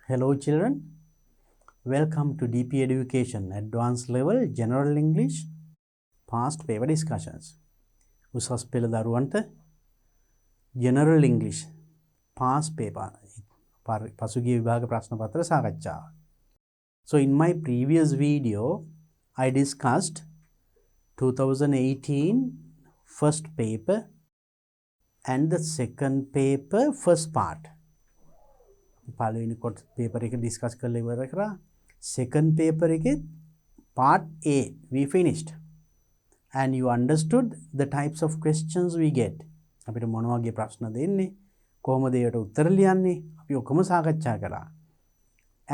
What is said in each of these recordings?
Hello children, welcome to DP Education Advanced Level General English Past Paper Discussions. උසස් පෙළ දරුවන්ට General English Past Paper පසුගිය විභාග ප්‍රශ්න පත්‍ර සාකච්ඡාව. So in my previous video, I discussed 2018 first paper and the second paper first part. පළවෙනි කොට paper එක discuss කරලා ඉවර කරා. Second paper එකේ part A we finished. And you understood the types of questions we get. අපිට මොන වගේ ප්‍රශ්න දෙන්නේ? කොහොමද ඒකට උත්තර ලියන්නේ? අපි ඔක්කොම සාකච්ඡා කරා.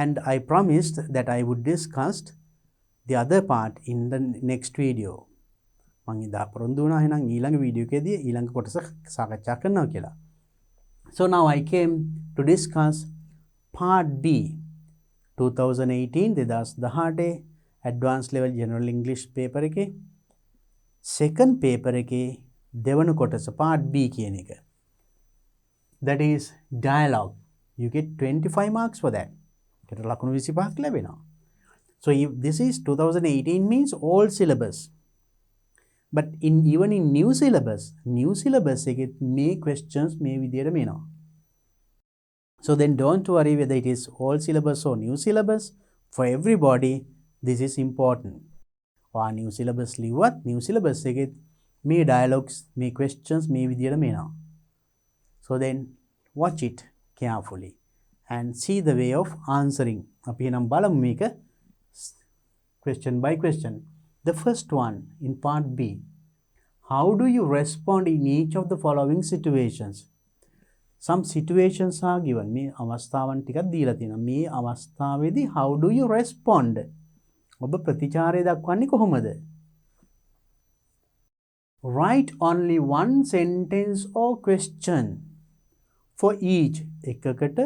And I promised that I would discuss the other part in the next video. මම ඉදා පොරොන්දු වුණා එහෙනම් ඊළඟ වීඩියෝ එකේදී ඊළඟ කොටස සාකච්ඡා කරනවා කියලා. So now I came to discuss part B 2018 2018 advanced level general English paper එකේ second paper එකේ දෙවන කොටස part B කියන එක. That is dialogue. You get 25 marks for that. ඒකට ලකුණු 25ක් ලැබෙනවා. So if this is 2018 means all syllabus. But even in new syllabus එකේ මේ questions මේ විදියට මෙනවා. So then don't worry whether it is all syllabus or new syllabus. For everybody, this is important. Or new syllabus ලිව්වත් new syllabus එකේ මේ dialogues, මේ questions මේ විදියට මෙනවා. So then watch it carefully and see the way of answering. අපි එනම් බලමු මේක question by question. The first one in part B. How do you respond in each of the following situations? Some situations are given. මේ අවස්ථාවන් ටිකක් දීලා තියෙනවා. මේ අවස්ථාවේදී how do you respond? ඔබ ප්‍රතිචාරය දක්වන්නේ කොහොමද? Write only one sentence or question for each. එකකට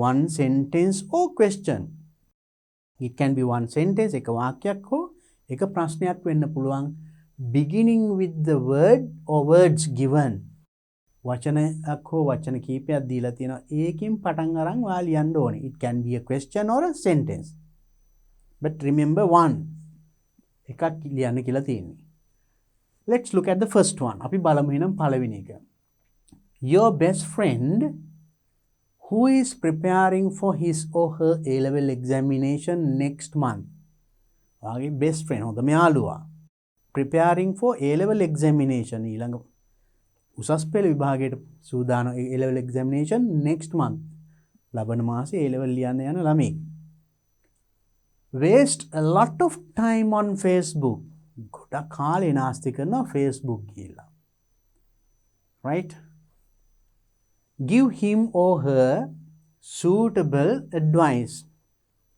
one sentence or question. It can be one sentence, එක වාක්‍යයක් හෝ එක ප්‍රශ්නයක් වෙන්න පුළුවන්. Beginning with the word or words given. වචනයක් හෝ වචන කීපයක් දීලා තියෙනවා. ඒකෙන් පටන් අරන් ඔයා ලියන්න ඕනේ. It can be a question or a sentence. But remember one. එකක් ලියන්න කියලා තියෙන්නේ. Let's look at the first one. අපි බලමු එහෙනම් පළවෙනි එක. Your best friend who is preparing for his or her A-level examination next month. ඔයාගේ best friend හොඳම යාළුවා. Preparing for A-level examination. ඊළඟ උසස් පෙළ විභාගයට සූදානම් A-level examination next month. ලබන මාසේ A-level ලියන්න යන ළමෙක්. Waste a lot of time on Facebook. ගොඩක් කාලේ නාස්ති කරනවා Facebook ගිහලා. Right? Give him or her suitable advice.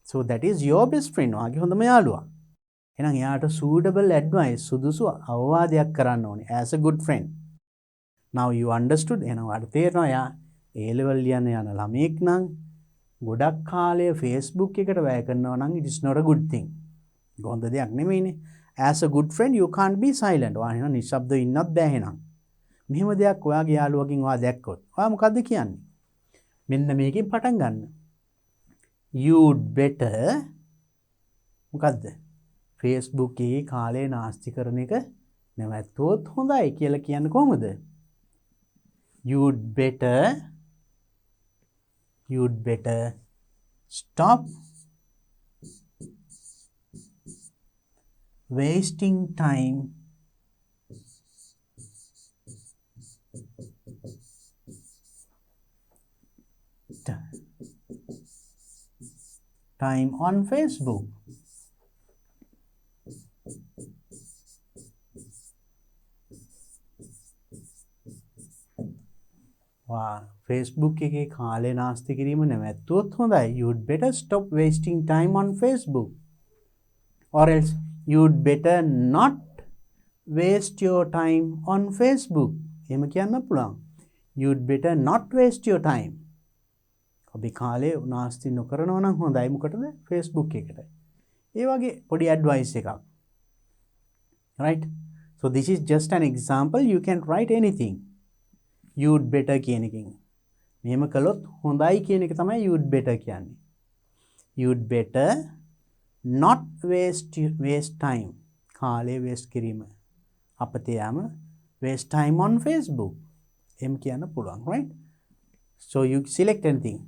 So that is your best friend. ඔයාගේ හොඳම යාළුවා. එහෙනම් එයාට suitable advice සුදුසු අවවාදයක් කරන්න ඕනේ as a good friend. Now you understood. එහෙනම් ඔයාලට තේරෙනවා එයා A level ලියන්න යන ළමෙක් නම් ගොඩක් කාලය Facebook එකට වැය කරනවා නම් it is not a good thing. ඒක හොඳ දෙයක් නෙමෙයිනේ. As a good friend you can't be silent. ඔයා එහෙනම් නිශ්ශබ්දව ඉන්නත් බෑ එහෙනම්. මෙහෙම දෙයක් ඔයාගේ යාළුවකින් ඔයා දැක්කොත් ඔයා මොකද්ද කියන්නේ? මෙන්න මේකෙන් පටන් ගන්න. You'd better මොකද්ද? Facebook එකේ කාලේ නාස්ති කරන එක නැවැත්තුවොත් හොඳයි කියලා කියන්නේ කොහොමද? You'd better stop wasting time on Facebook. Facebook එකේ කාලේ නාස්ති කිරීම නැවැත්තුවොත් හොඳයි. You'd better stop wasting time on Facebook. Or else you'd better not waste your time on Facebook. එහෙම කියන්න පුළුවන්. You'd better not waste your time. ඔබේ කාලේ නාස්ති නොකරනවා නම් හොඳයි. මොකටද? Facebook එකට. ඒ වගේ පොඩි advice එකක්. Right? So this is just an example. You can write anything. You'd better කියන එකෙන් මෙහෙම කළොත් හොඳයි කියන එක තමයි you'd better කියන්නේ. You'd better not waste time. කාලය waste කිරීම. අපතේ යාම waste time on Facebook. එහෙම කියන්න පුළුවන්, right? So you select anything.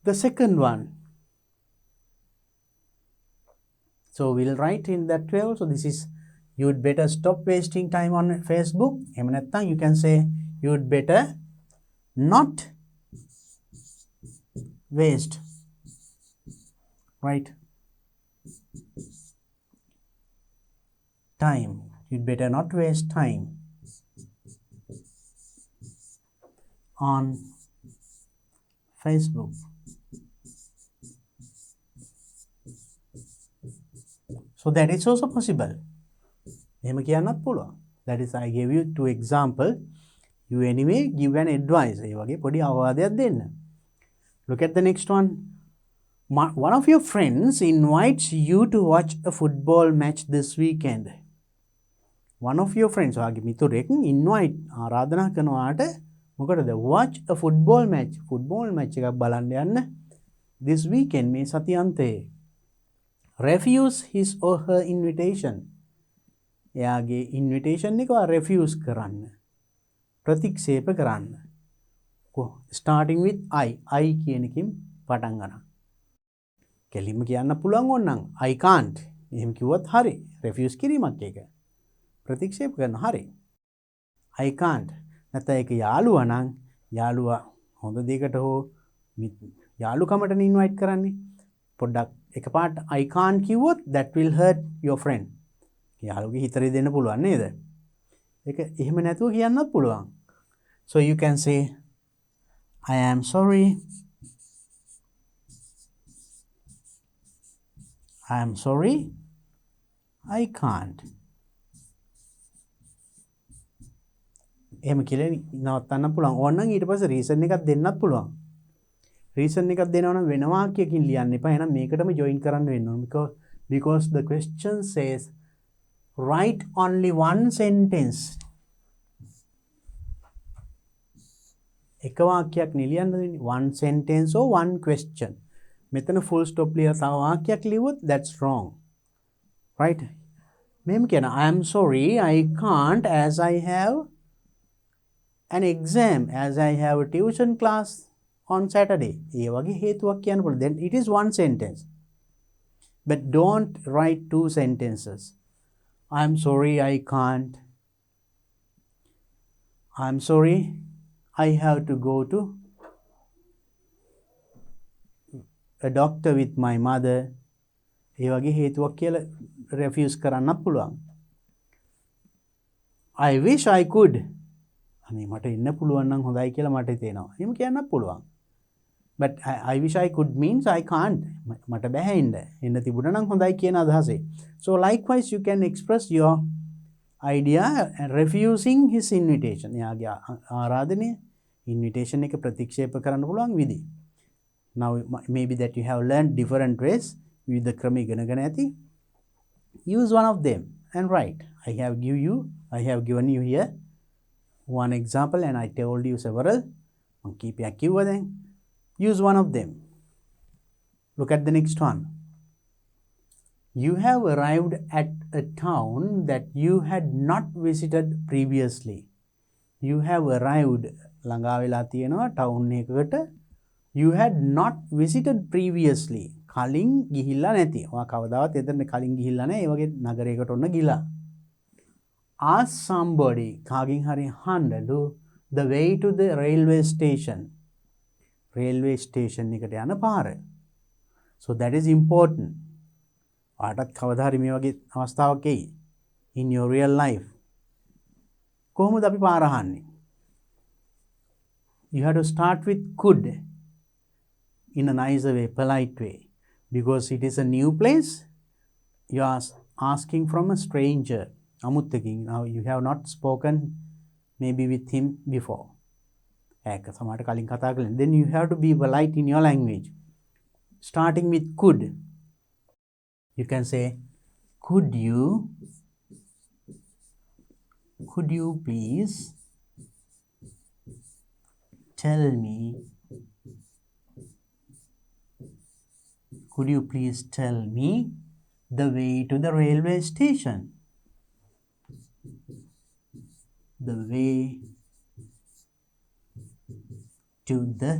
The second one. So we'll write in that way also. This is you'd better stop wasting time on Facebook. එහෙම නැත්නම් you can say you'd better not waste, right, time. You'd better not waste time on Facebook. So that is also possible. එහෙම කියන්නත් පුළුවන්. That is, I gave you two example. You anyway give an advice. ඒ වගේ පොඩි අවවාදයක් දෙන්න. Look at the next one. One of your friends invites you to watch a football match this weekend. One of your friends, ඔයාගේ මිතුරෙක් invite ආරාධනා කරනවාට මොකටද? Watch a football match. Football match එකක් බලන්න යන්න this weekend, මේ සතියන්තයේ. Refuse his or her invitation. එයාගේ invitation එක refuse කරන්න. ප්‍රතික්ෂේප කරන්න. Starting with I කියන එකකින් පටන් ගන්න. කෙලින්ම කියන්න පුළුවන් ඕනනම් I can't. එහෙම කිව්වත් හරි. refuse කිරීමක් ඒක. ප්‍රතික්ෂේප කරන හරි. I can't. නැත්නම් ඒක යාළුවා නම් යාළුවා හොඳ දෙයකට හෝ යාළුකමට invite කරන්නේ. පොඩ්ඩක් එකපාරට I can't කිව්වොත් that will hurt your friend. යාළුවගේ හිතරේ දෙන්න පුළුවන් නේද? ඒක එහෙම නැතුව කියන්නත් පුළුවන්. So you can say I am sorry. I am sorry. I can't. එහෙම කියලා නවත්තන්න පුළුවන්. ඕනනම් ඊට පස්සේ රීසන් එකක් දෙන්නත් පුළුවන්. රීසන් එකක් දෙනවා නම් වෙන වාක්‍යයකින් ලියන්න එපා. එහෙනම් මේකටම ජොයින් කරන්න වෙන්න ඕන. Because the question says write only one sentence. එක වාක්‍යයක් ලියන්න දෙන්නේ. One sentence or one question. මෙතන full stop ලියලා තව වාක්‍යයක් ලියුවොත් that's wrong. Right? මෙහෙම කියන I am sorry I can't as I have an exam, as I have a tuition class on Saturday. ඒ වගේ හේතුවක් කියන්න පුළුවන්. Then it is one sentence. But don't write two sentences. I am sorry I can't. I am sorry I have to go to a doctor with my mother. ඒ වගේ හේතුවක් කියලා refuse කරන්නත් පුළුවන්. I wish I could. අනේ මට ඉන්න පුළුවන් නම් හොඳයි කියලා මට හිතෙනවා. එහෙම කියන්නත් පුළුවන්. But I wish I could means I can't. මට බෑ ඉන්න. ඉන්න තිබුණා නම් හොඳයි කියන අදහසේ. So likewise you can express your idea refusing his invitation. එයාගේ ආරාධනය invitation එක ප්‍රතික්ෂේප කරන්න පුළුවන් විදි. Now maybe that you have learned different ways. විවිධ ක්‍රම ඉගෙනගෙන ඇති. Use one of them and write. I have given you here one example and I told you several. Keep your keyword then. Use one of them. Look at the next one. You have arrived at a town that you had not visited previously. You have arrived ළඟා වෙලා තියෙනවා town එකකට. You had not visited previously. කලින් ගිහිල්ලා නැති. ඔයා කවදාවත් එතන කලින් ගිහිල්ලා නැහැ. ඒ වගේ නගරයකට ඔන්න ගිලා. Ask somebody කාගෙන් හරි අහන්නලු the way to the railway station. Railway station එකට යන පාර. So that is important. ඔයාටත් කවදා හරි මේ වගේ අවස්ථාවක් එයි in your real life. කොහොමද අපි පාර අහන්නේ? You have to start with could in a nicer way, polite way. Because it is a new place, you are asking from a stranger. අමුත්තකින්. Now you have not spoken maybe with him before. ඒක සමහරට කලින් කතා කළා. Then you have to be polite in your language. Starting with could. You can say, could you please tell me could you please tell me the way to the railway station? The way to the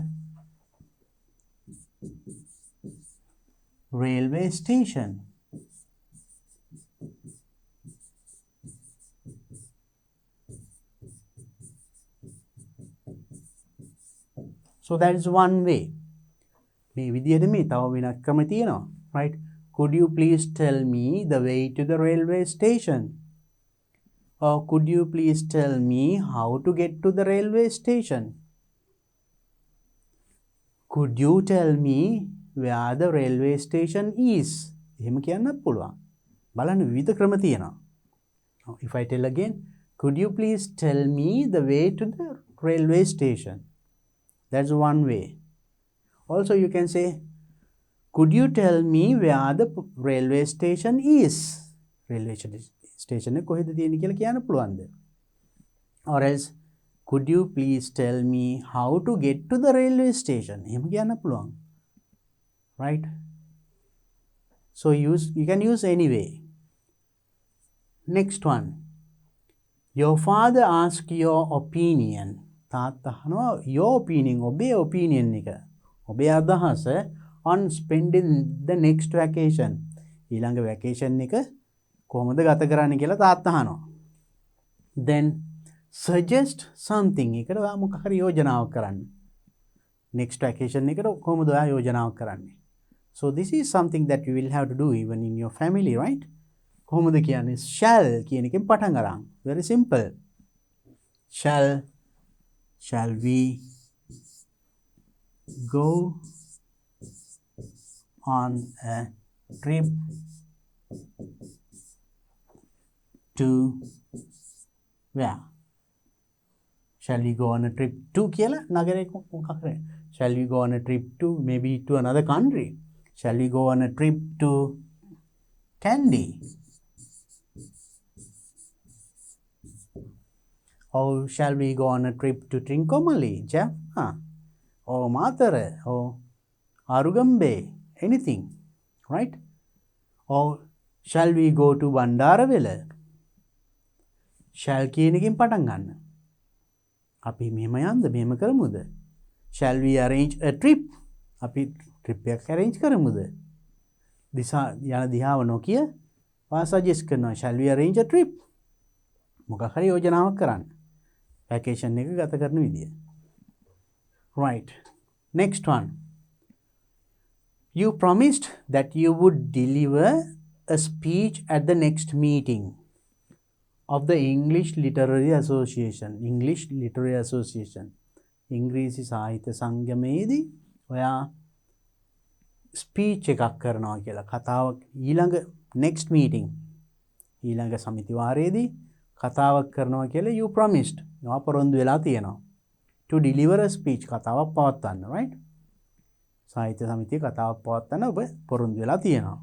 railway station. So that is one way. මේ විදිහට මේ තව වෙනත් ක්‍රම තියෙනවා. Right? Could you please tell me the way to the railway station? Or could you please tell me how to get to the railway station? Could you tell me where the railway station is? එහෙම කියන්නත් පුළුවන්. බලන්න විවිධ ක්‍රම තියෙනවා. If I tell again, could you please tell me the way to the railway station? That's one way. Also you can say, could you tell me where the railway station is? Railway station එක කොහෙද තියෙන්නේ කියලා කියන්න පුළුවන්ද? Or else, could you please tell me how to get to the railway station? එහෙම කියන්න පුළුවන්. Right? So you can use any way. Next one. Your father asks your opinion. තාත්තා අහනවා your opinion, ඔබේ opinion එක. ඔබේ අදහස on spending the next vacation. ඊළඟ vacation එක කොහොමද ගත කරන්න කියලා තාත්තා අහනවා. Then suggest something. ඒකට ඔයා මොකක් හරි යෝජනාවක් කරන්න. Next vacation එකට කොහොමද ඔයා යෝජනාවක් කරන්නේ? So this is something that you will have to do even in your family, right? කොහොමද කියන්නේ? Shall කියන එකෙන් පටන් ගන්න. Very simple. Shall we go on a trip to where? Shall we go on a trip to කියලා නගරේ මොකක් කරේ? Shall we go on a trip to maybe to another country? Shall we go on a trip to Kandy? Or shall we go on a trip to Trincomalee, Jaffna, or Matare, or Arugambe, anything, right? Or shall we go to Bandaraville? Shall කියන එකෙන් පටන් ගන්න. අපි මෙහෙම යන්ද මෙහෙම කරමුද? Shall we arrange a trip? අපි trip එකක් arrange කරමුද? දිසා යන දිහාව නොකිය වා suggest කරනවා. Shall we arrange a trip? මොකක් හරි යෝජනාවක් කරන්න. Vacation එක ගත කරන විදිය. Right. Next one. You promised that you would deliver a speech at the next meeting of the English Literary Association. English Literary Association. ඉංග්‍රීසි සාහිත්‍ය සංගමයේදී ඔයා ස්පීච් එකක් කරනවා කියලා කතාවක් ඊළඟ next meeting ඊළඟ සමිති වාරයේදී කතාවක් කරනවා කියලා you promised. ඔයා පොරොන්දු වෙලා තියෙනවා. To deliver a speech කතාවක් පවත්වන්න, right? සාහිත්‍ය සමිතිය කතාවක් පවත්වන්න ඔබ පොරොන්දු වෙලා තියෙනවා.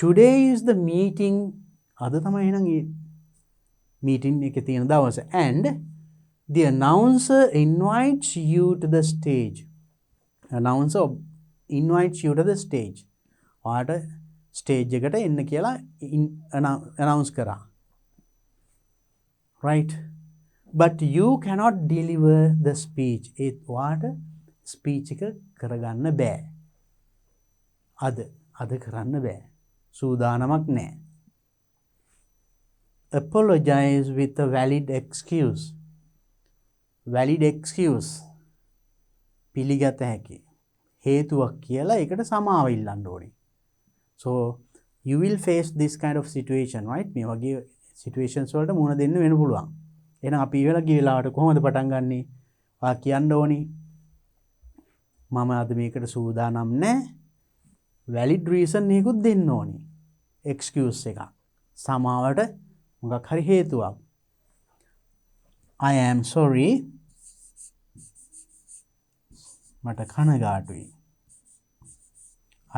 Today is the meeting. අද තමයි එහෙනම් මේ meeting එකේ තියෙන දවස. And the announcer invites you to the stage. Announcer invites you to the stage. ඔයාට stage එකට එන්න කියලා announce කරා. Right? But you cannot deliver the speech. ඒත් ඔයාට speech එක කරගන්න බෑ. අද කරන්න බෑ. සූදානමක් නැහැ. Apologize with a valid excuse. Valid excuse. පිළිගත හැකි. හේතුවක් කියලා ඒකට සමාව ඉල්ලන්න ඕනේ. So you will face this kind of situation, right? මේ වගේ situations වලට මුහුණ දෙන්න වෙන්න පුළුවන්. එහෙනම් අපි ඊවල ගිය වෙලාවට කොහොමද පටන් ගන්නෙ? ඔයා කියන්න ඕනි මම අද මේකට සූදානම් නැහැ. valid reason එකකුත් දෙන්න ඕනි. excuse එකක්. සමාවට මොකක් හරි හේතුවක්. I am sorry. මට කනගාටුයි.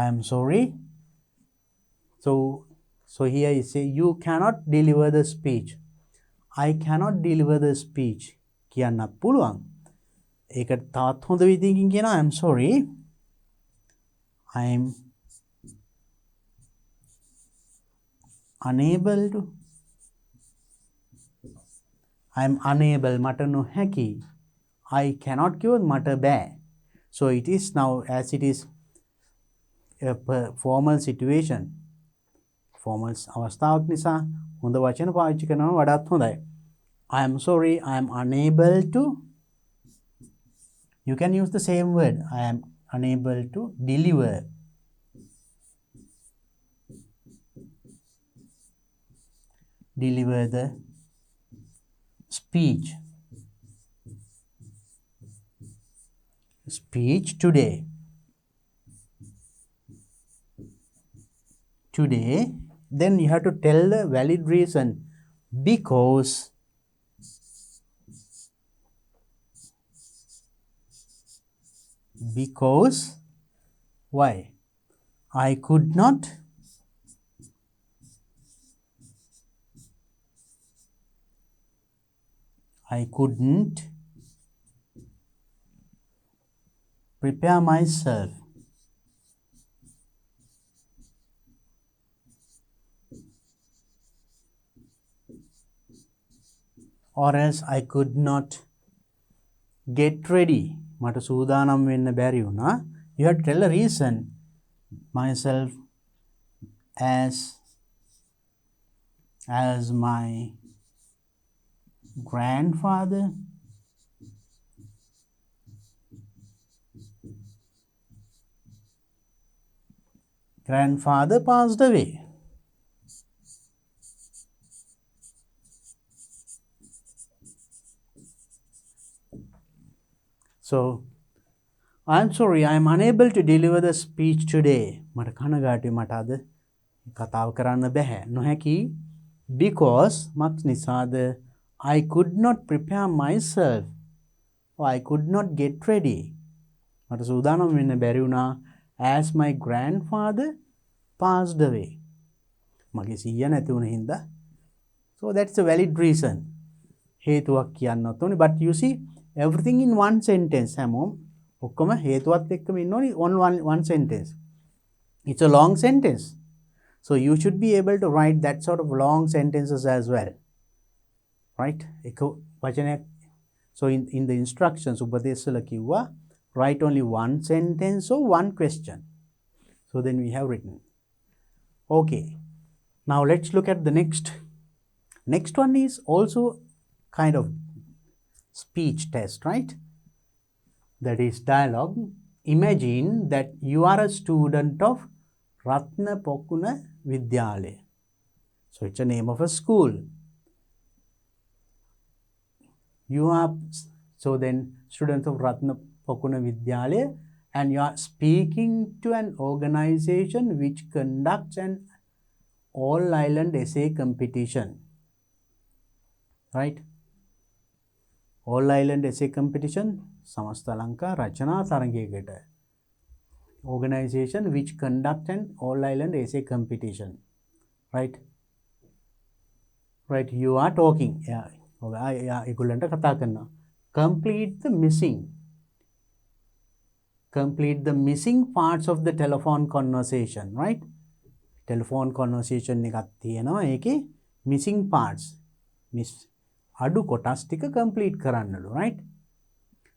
I am sorry. So here you say you cannot deliver the speech. I cannot deliver the speech. කියන්නත් පුළුවන්. ඒකට තවත් හොඳ විදිහකින් කියනවා I am sorry. I am unable to. I am unable මට නොහැකි. I cannot කිව්වොත් මට බෑ. So it is now as it is a formal situation. Formal අවස්ථාවක් නිසා හොඳ වචන පාවිච්චි කරනවා වඩාත් හොඳයි. I am sorry, I am unable to. You can use the same word. I am unable to deliver. Deliver the speech. Speech today. Today, then you have to tell the valid reason. Because why? I couldn't prepare myself. Or else I could not get ready. මට සූදානම් වෙන්න බැරි වුණා. You have to tell a reason. Myself as my grandfather passed away. So, I am sorry, I am unable to deliver the speech today. මට කනගාටුයි මට අද කතාව කරන්න බැහැ. නොහැකි because මත් නිසාද I could not prepare myself or I could not get ready. මට සූදානම් වෙන්න බැරි වුණා as my grandfather passed away. මගේ සීයා නැති වුණ හින්දා. So that's a valid reason. හේතුවක් කියන්නත් ඕනේ. But you see everything in one sentence. හැමෝම ඔක්කොම හේතුවත් එක්කම ඉන්න ඕනේ on one sentence. It's a long sentence. So you should be able to write that sort of long sentences as well. Right? එක වචනයක්. So in the instructions උපදේශවල කිව්වා write only one sentence or one question. So then we have written. Okay. Now let's look at the next. Next one is also kind of speech test, right? That is dialogue. Imagine that you are a student of Ratna Pokuna Vidyalaya. So it's a name of a school. You are, so then students of Ratna Pokuna Vidyalaya, and you are speaking to an organization which conducts an all-island essay competition. Right? All-island essay competition, Samasta Lanka Rachana Tarangekata. Organization which conducts an all-island essay competition. Right? Right, you are talking. Yeah. Complete the missing parts of the telephone conversation, right? Telephone conversation එකක් තියෙනවා ඒකේ missing parts අඩු කොටස් ටික complete කරන්නලු, right?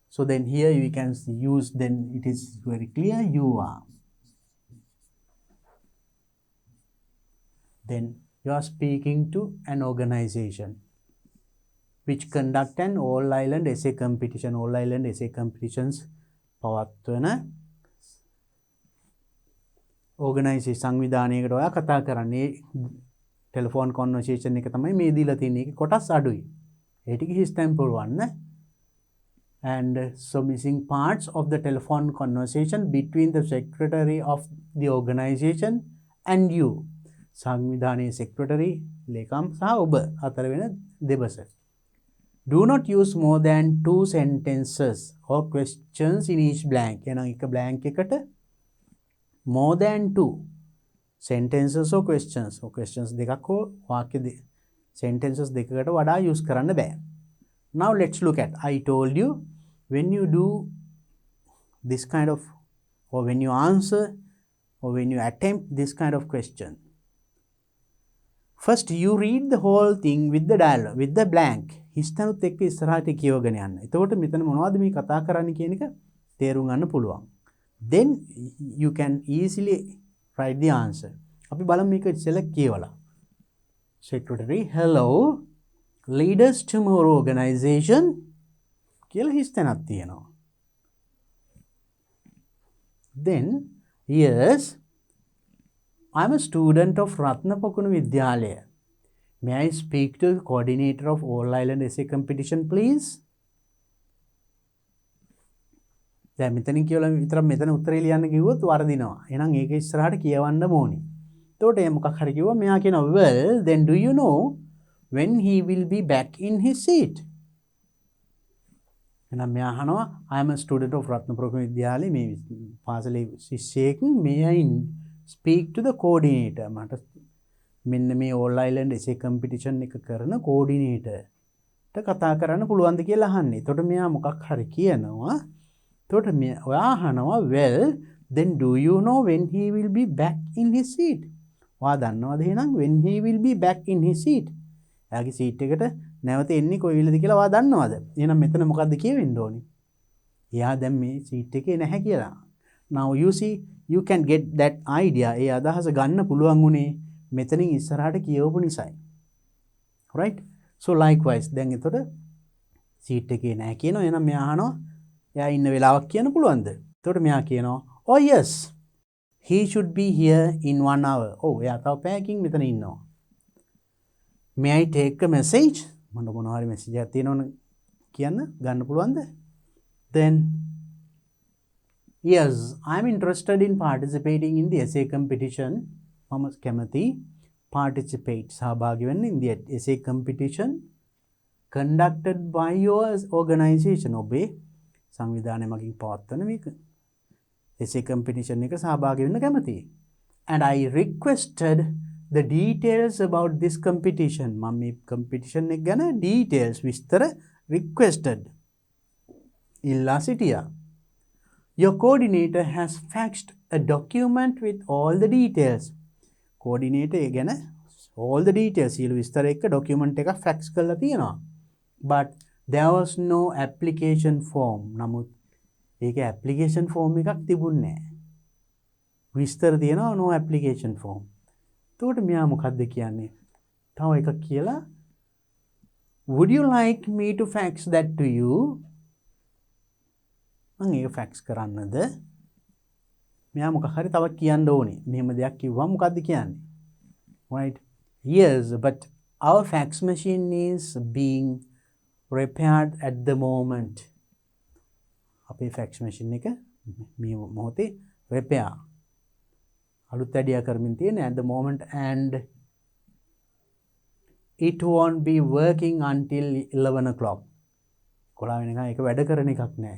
So then here you can use, then it is very clear, you are. Then you are speaking to an organization which conduct an all-island essay competition. All-island essay competitions පවත්වන organization සංවිධානයකට ඔයා කතා කරන්නේ. Telephone conversation එක තමයි මේ දීලා තියෙන එකේ කොටස් අඩුයි. ඒ ටික හිස්තැන් පුරවන්න. And so missing parts of the telephone conversation between the secretary of the organization and you. සංවිධානයේ secretary ලේකම් සහ ඔබ අතර වෙන දෙබස. Do not use more than 2 sentences or questions in each blank. එහෙනම් එක blank එකට more than 2 sentences or questions. or questions දෙකක් හෝ වාක්‍ය sentences දෙකකට වඩා use කරන්න බෑ. Now let's look at, I told you, when you do this kind of, or when you answer or when you attempt this kind of question, first you read the whole thing with the dialogue, with the blank. හිස්තනුත් එක්ක ඉස්සරහට කියවගෙන යන්න. එතකොට මෙතන මොනවද මේ කතා කරන්නේ කියන එක තේරුම් ගන්න පුළුවන්. Then you can easily write the answer. අපි බලමු මේක ඉස්සෙල්ලා කියවලා. Secretary, hello, leaders tomorrow organization කියලා හිස්තැනක් තියෙනවා. Then, yes, I'm a student of Ratnapakuna Vidyalaya. May I speak to the coordinator of All Island Essay Competition, please? දැන් මෙතනින් කියලා විතරක් මෙතන උත්තරේ ලියන්න කිව්වොත් වරදිනවා. එහෙනම් ඒක ඉස්සරහට කියවන්න ඕනේ. එතකොට එයා මොකක් හරි කිව්වා මෙයා කියනවා well then do you know when he will be back in his seat? එහෙනම් මෙයා අහනවා I am a student of Ratnapakuna Vidyalaya මේ පාසලේ ශිෂ්‍යයෙක් may I speak to the coordinator මට මෙන්න මේ All Island Essay Competition එක කරන coordinator ට කතා කරන්න පුළුවන්ද කියලා අහන්නේ. එතකොට මෙයා මොකක් හරි කියනවා. එතකොට ඔයා අහනවා well then do you know when he will be back in his seat? ඔයා දන්නවද එහෙනම් when he will be back in his seat? එයාගේ seat එකට නැවත එන්නේ කොයි වෙලද කියලා ඔයා දන්නවද? එහෙනම් මෙතන මොකද්ද කියවෙන්න ඕනේ? එයා දැන් මේ seat එකේ නැහැ කියලා. Now you see you can get that idea. ඒ අදහස ගන්න පුළුවන් උනේ මෙතනින් ඉස්සරහට කියවපු නිසායි. Right? So likewise දැන් එතකොට seat එකේ නැහැ කියනවා. එහෙනම් මෙයා අහනවා එයා ඉන්න වෙලාවක් කියන්න පුළුවන්ද? එතකොට මෙයා කියනවා oh yes he should be here in 1 hour. oh එයා තව පැයකින් මෙතන ඉන්නවා. May I take a message? මට මොනවා හරි message එකක් තියෙනවනේ කියන්න ගන්න පුළුවන්ද? Then yes I'm interested in participating in the essay competition. මම කැමති participate සහභාගී වෙන්න in the essay competition conducted by your organization. ඔබේ සංවිධානය මගින් පවත්වන මේක essay competition එක සහභාගී වෙන්න කැමතියි. And I requested the details about this competition. මම මේ competition එක ගැන details විස්තර requested ඉල්ලා සිටියා. Your coordinator has faxed a document with all the details. Coordinator ගැන all the details සියලු විස්තර එක්ක document එකක් fax කරලා තියෙනවා. But there was no application form. නමුත් ඒක application form එකක් තිබුණේ නැහැ. විස්තර තියෙනවා no application form. එතකොට මෙයා මොකද්ද කියන්නේ? තව එකක් කියලා would you like me to fax that to you? මම ඒක fax කරන්නද? මෙයා මොකක් හරි තව කියන්න ඕනේ. මෙහෙම දෙයක් කිව්වම මොකද්ද කියන්නේ? Right? Yes, but our fax machine is being repaired at the moment. අපේ fax machine එක මේ මොහොතේ repair අලුත් වැඩියා කරමින් තියෙන at the moment and it won't be working until 11 o'clock. 11 වෙනකන් ඒක වැඩ කරන එකක් නෑ.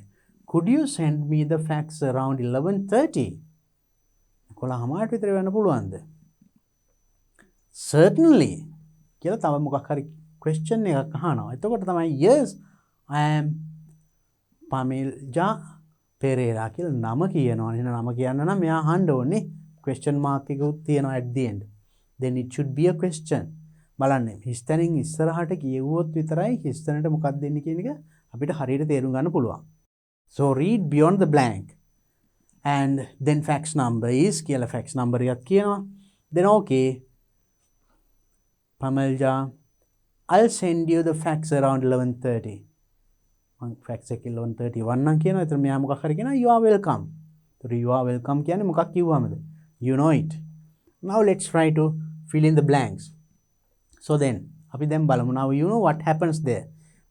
Could you send me the fax around 11:30? 11:00 විතර වෙන්න පුළුවන්ද? Certainly. කියලා තව මොකක් හරි question එකක් අහනවා. එතකොට තමයි yes I am Pamela Pereira කියලා නම කියනවා. එහෙනම් නම කියන්න නම් මෙයා අහන්න ඕනේ question mark එකකුත් තියෙනවා at the end. Then it should be a question. බලන්න හිස්තැනින් ඉස්සරහට කියවුවොත් විතරයි හිස්තැනට මොකක්ද දෙන්නේ කියන එක අපිට හරියට තේරුම් ගන්න පුළුවන්. So read beyond the blank and then fax number is කියලා fax number එකක් කියනවා. Then okay Pamela I'll send you the fax around 11:30. මම fax එක 11:31 නම් කියනවා. ඒතර මෙයා මොකක් හරි කියනවා you are welcome. ඒතර you are welcome කියන්නේ මොකක් කිව්වමද? You know it. Now let's try to fill in the blanks. So then අපි දැන් බලමු now you know what happens there.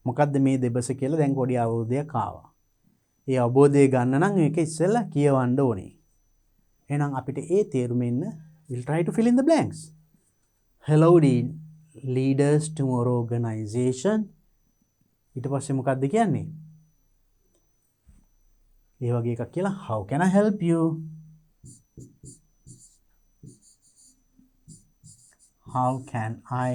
මොකද්ද මේ දෙබස කියලා දැන් පොඩි අවබෝධයක් ආවා. ඒ අවබෝධය ගන්න නම් මේක ඉස්සෙල්ලා කියවන්න ඕනේ. එහෙනම් අපිට ඒ තේරුමෙන්න we'll try to fill in the blanks. Hello leaders tomorrow organization. ඊට පස්සේ මොකද්ද කියන්නේ? ඒ වගේ එකක් කියලා how can I help you? How can I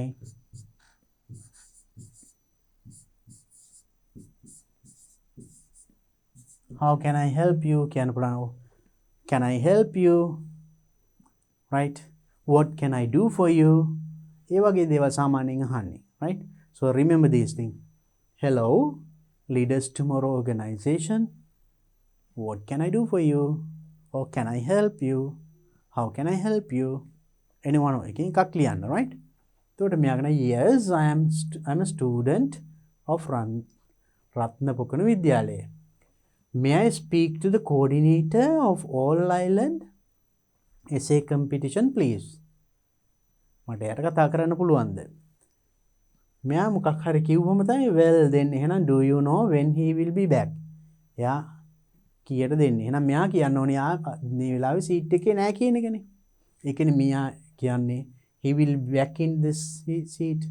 help you? Can I help you? right? What can I do for you? ඒ වගේ දේවල් සාමාන්‍යයෙන් අහන්නේ, right? So remember these things. Hello, Leaders Tomorrow organization. What can I do for you? Or can I help you? How can I help you? Anyone එකක් ලියන්න, right? එතකොට මෙයා කියන yes, I'm a student of රත්නපොකුණ Vidyalaya. May I speak to the coordinator of All Island essay competition, please? මට එයාට කතා කරන්න පුළුවන්ද? මෙයා මොකක් හරි කිව්වම තමයි well then එහෙනම් do you know when he will be back? එයා කීයට දෙන්නේ. එහෙනම් මෙයා කියන්න ඕනේ යා මේ වෙලාවේ සීට් එකේ නැහැ කියන එකනේ. ඒ කියන්නේ මෙයා කියන්නේ he will be back in this seat.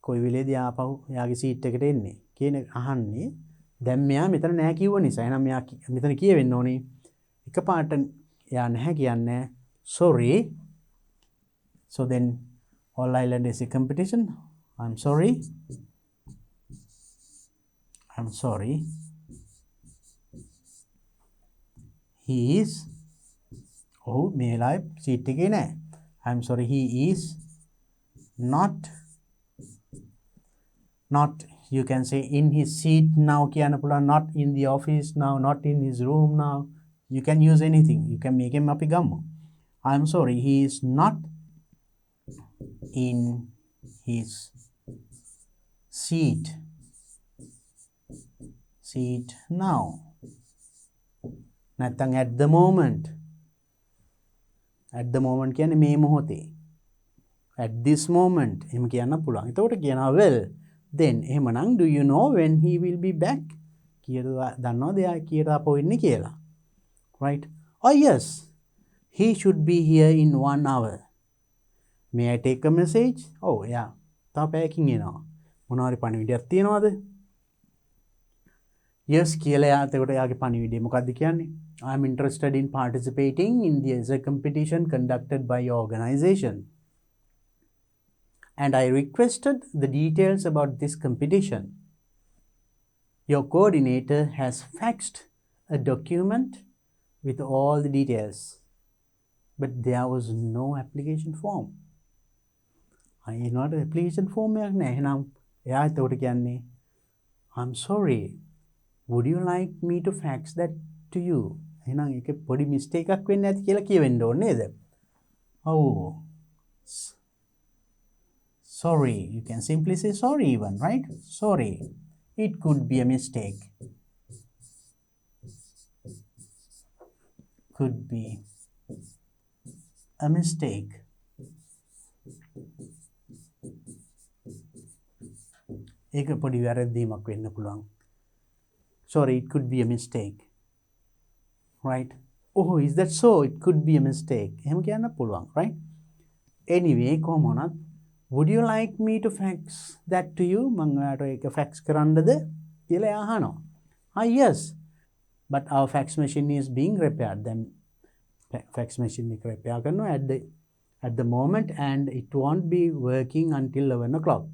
කොයි වෙලේද ආපහු එයාගේ සීට් එකට එන්නේ කියන අහන්නේ. දැන් මෙයා මෙතන නැහැ කිව්ව නිසා එහෙනම් මෙයා මෙතන කියවෙන්න ඕනේ එකපාරට එයා නැහැ කියන්නේ sorry. So then All Island essay competition. I'm sorry. He is මේ වෙලාවේ සීට් එකේ නැහැ. I'm sorry, he is not, you can say in his seat now කියන්න පුළුවන්, not in the office now, not in his room now. You can use anything. You can make him අපි ගමු. I'm sorry, he is not in his seat now. නැත්තම් at the moment කියන්නේ මේ මොහොතේ. At this moment එහෙම කියන්න පුළුවන්. එතකොට කියනවා well then එහෙමනම් do you know when he will be back? කියලා දන්නවද එයා කීයට ආපහු එන්නේ කියලා? Right? Oh yes, he should be here in 1 hour. May I take a message? Oh yeah. තව පැයකින් එනවා. මොනවා හරි පණිවිඩයක් තියනවද? Yes කියලා එයාට එයාගේ පණිවිඩය මොකක්ද කියන්නේ? I am interested in participating in the essay competition conducted by your organization. And I requested the details about this competition. Your coordinator has faxed a document with all the details, but there was no application form. not application form එකක් නෑ. එහෙනම් එයා එතකොට කියන්නේ I'm sorry, would you like me to fax that to you? එහෙනම් ඒක පොඩි mistake එකක් වෙන්න ඇති කියලා කියවෙන්න ඕනේ නේද? Oh, sorry. You can simply say sorry even, right? Sorry. It could be a mistake. Could be a mistake. ඒක පොඩි වැරද්දීමක් වෙන්න පුළුවන්. Sorry, it could be a mistake. Right? Oh, is that so? It could be a mistake. එහෙම කියන්න පුළුවන්, right? Anyway, කොහොම වුණත් would you like me to fax that to you? මම ඔයාලට ඒක fax කරන්නද කියලා අහනවා. Yes. But our fax machine is being repaired. Then fax machine එක repair කරනවා at the moment and it won't be working until 11 o'clock.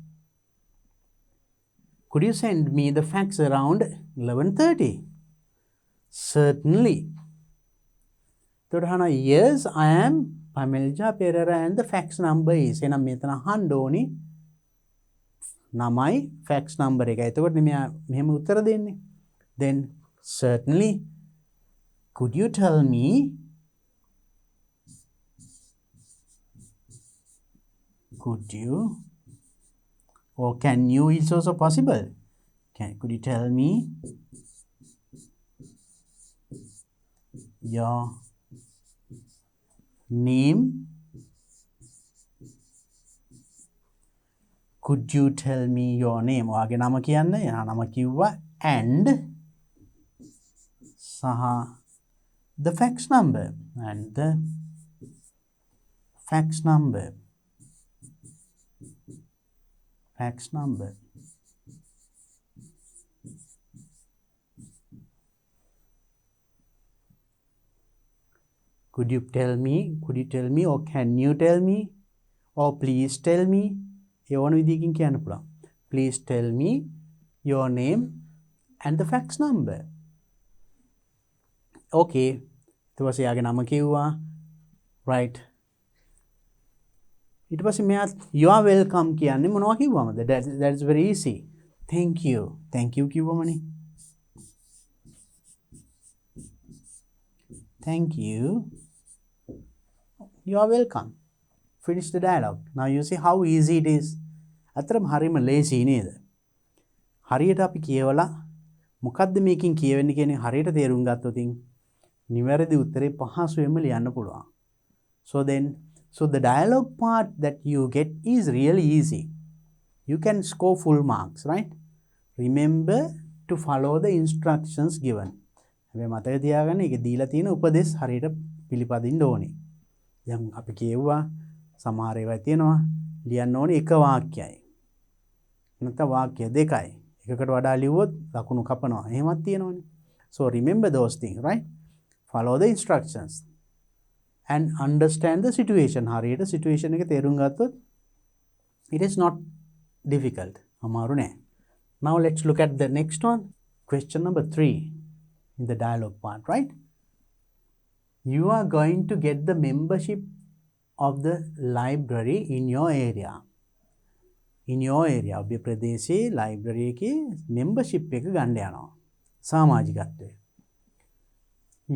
Could you send me the fax around 11:30? Certainly. Todhana, yes, I am Pamelja Pereira and the fax number is ena metana handoni namai fax number එක. එතකොට මෙහෙම උත්තර දෙන්නේ. Then certainly, could you tell me or can you is also possible? Could you tell me your name? Could you tell me your name? ඔයාගේ නම කියන්න. එයා නම කිව්වා and සහ the fax number and the fax number. Could you tell me or can you tell me or please tell me? ඒ ඕන විදිහකින් කියන්න පුළුවන්. Please tell me your name and the fax number. Okay. ඊට පස්සේ යාගේ නම කිව්වා right? ඊට පස්සේ මෙයා you are welcome කියන්නේ මොනවා කිව්වමද? That's very easy. Thank you කිව්වමනේ. Thank you. You are welcome. Finish the dialogue. Now you see how easy it is. අතරම හරිම ලේසි නේද? හරියට අපි කියවලා මොකද්ද මේකෙන් කියවෙන්නේ කියන හරියට තේරුම් ගත්තොත් නිවැරදි උත්තරේ පහසුවෙන්ම ලියන්න පුළුවන්. So the dialogue part that you get is really easy. You can score full marks, right? Remember to follow the instructions given. හැබැයි මතක තියාගන්න ඒක දීලා තියෙන උපදෙස් හරියට පිළිපදින්න ඕනේ. දැන් අපි කියුවා සමහර ඒවා තියෙනවා ලියන්න ඕනේ එක වාක්‍යයයි. නැත්නම් වාක්‍ය දෙකයි. එකකට වඩා ලිව්වොත් ලකුණු කපනවා. එහෙමත් තියෙනවනේ. So remember those things, right? Follow the instructions and understand the situation. හරියට situation එක තේරුම් ගත්තොත් it is not difficult. අමාරු නෑ. Now let's look at the next one. Question number 3 in the dialogue part, right? You are going to get the membership of the library in your area. In your area, ඔබේ ප්‍රදේශයේ library එකේ membership එක ගන්න යනවා. සමාජිකත්වය.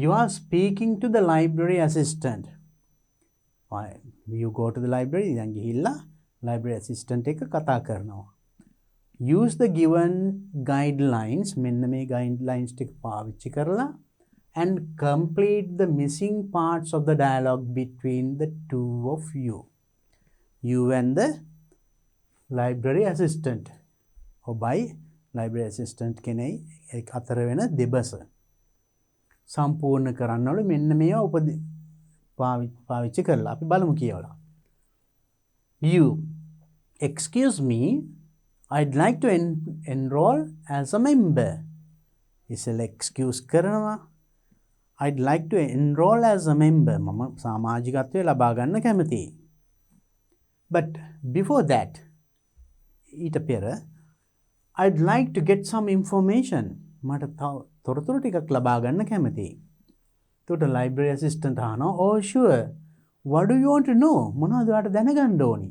You are speaking to the library assistant. You go to the library, දැන් ගිහිල්ලා library assistant එක කතා කරනවා. Use the given guidelines, මෙන්න මේ guidelines ටික පාවිච්චි කරලා and complete the missing parts of the dialogue between the two of you. You and the library assistant. ඔබයි library assistant කෙනෙයි අතර වෙන දෙබස. සම්පූර්ණ කරන්නවලු මෙන්න මේවා පාවිච්චි කරලා අපි බලමු කියවලා. You, excuse me, I'd like to enroll as a member. ඉස්සෙල්ලා excuse කරනවා. I'd like to enroll as a member. මම සමාජිකත්වය ලබා ගන්න කැමතියි. But before that, ඊට පෙර I'd like to get some information. මට තොරතුරු ටිකක් ලබා ගන්න කැමතියි. එතකොට library assistant අහනවා, "Oh sure. What do you want to know?" මොනවද ඔයාලට දැනගන්න ඕනි?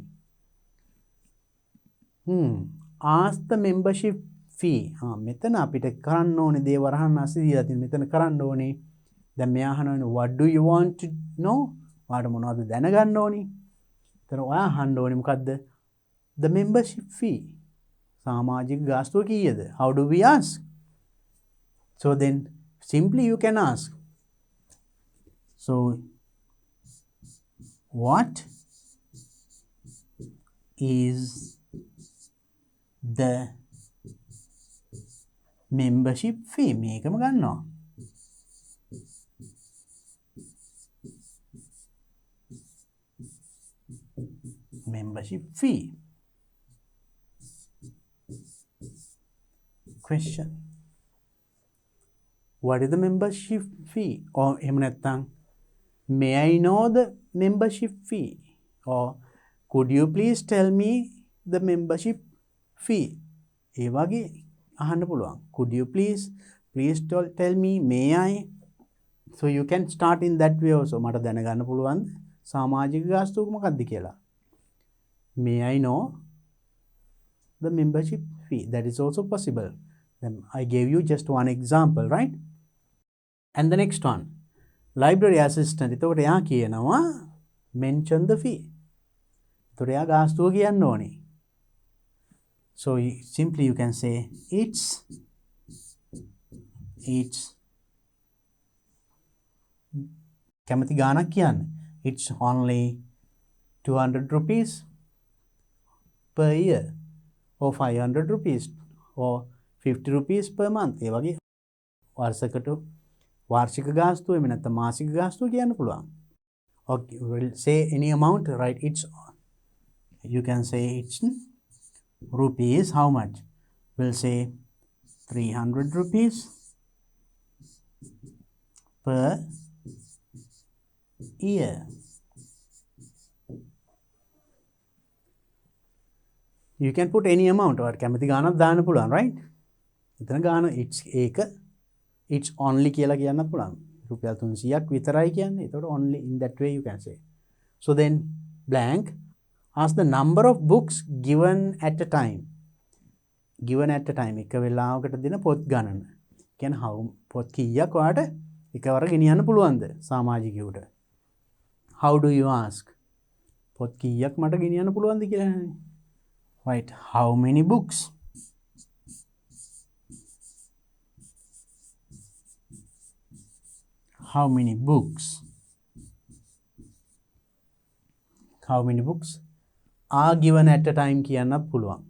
Ask the membership fee. මෙතන අපිට කරන්න ඕනේ දේ වරහන් අසීලා තියෙන මෙතන කරන්න ඕනේ. දැන් මෙයා අහනවානේ what do you want to know? ඔයාලට මොනවද දැනගන්න ඕනි? එතන ඔයා අහන්න ඕනේ මොකද්ද? The membership fee. සමාජික ගාස්තුව කීයද? How do we ask? So then simply you can ask. So what is the membership fee? මේකම ගන්නවා. Membership fee. Question. What is the membership fee? Or එහෙම නැත්නම් may I know the membership fee? Or could you please tell me the membership fee? ඒ වගේ අහන්න පුළුවන්. Could you please tell me, may I? So you can start in that way also. මට දැනගන්න පුළුවන් සමාජික ගාස්තුව මොකක්ද කියලා. May I know the membership fee? That is also possible. Then I gave you just one example, right? And the next one, library assistant. එතකොට එයා කියනවා mention the fee. එතකොට එයා ගාස්තුව කියන්න ඕනේ. So simply you can say it's කැමති ගාණක් කියන්න. It's only 200 rupees per year or 500 rupees or 50 rupees per month. ඒ වගේ වාර්ෂික ගාස්තුව එහෙම නැත්නම් මාසික ගාස්තුව කියන්න පුළුවන්. Okay, we'll say any amount, right? You can say it's rupees. How much? We'll say 300 rupees per year. You can put any amount. or කැමති ගාණක් දාන්න පුළුවන්, right? එතන ගාණ it's only කියලා කියන්නත් පුළුවන්. රුපියල් 300ක් විතරයි කියන්නේ. එතකොට only in that way you can say. So then blank ask the number of books given at a time. Given at a time එක වෙලාවකට දෙන පොත් ගණන. කියන්නේ how පොත් කීයක් ඔයාලට එකවර ගෙනියන්න පුළුවන්ද සමාජිකයෙකුට? How do you ask? පොත් කීයක් මට ගෙනියන්න පුළුවන්ද කියලා නේද? Right, how many books? How many books? How many books are given at a time කියන්න පුළුවන්.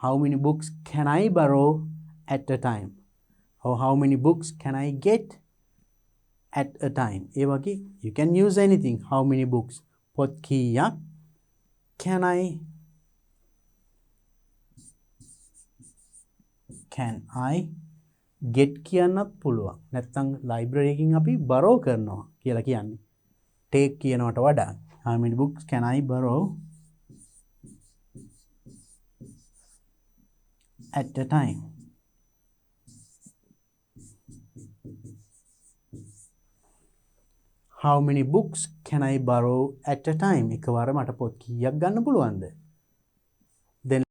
How many books can I borrow at a time? Or how many books can I get at a time? ඒ වගේ you can use anything. How many books? පොත් කීයක් can I get කියන්නත් පුළුවන්. නැත්නම් library එකකින් අපි borrow කරනවා කියලා කියන්නේ. take කියනවට වඩා how many books can I borrow at a time? How many books can I borrow at a time? එකවර මට පොත් කීයක් ගන්න පුළුවන්ද? Then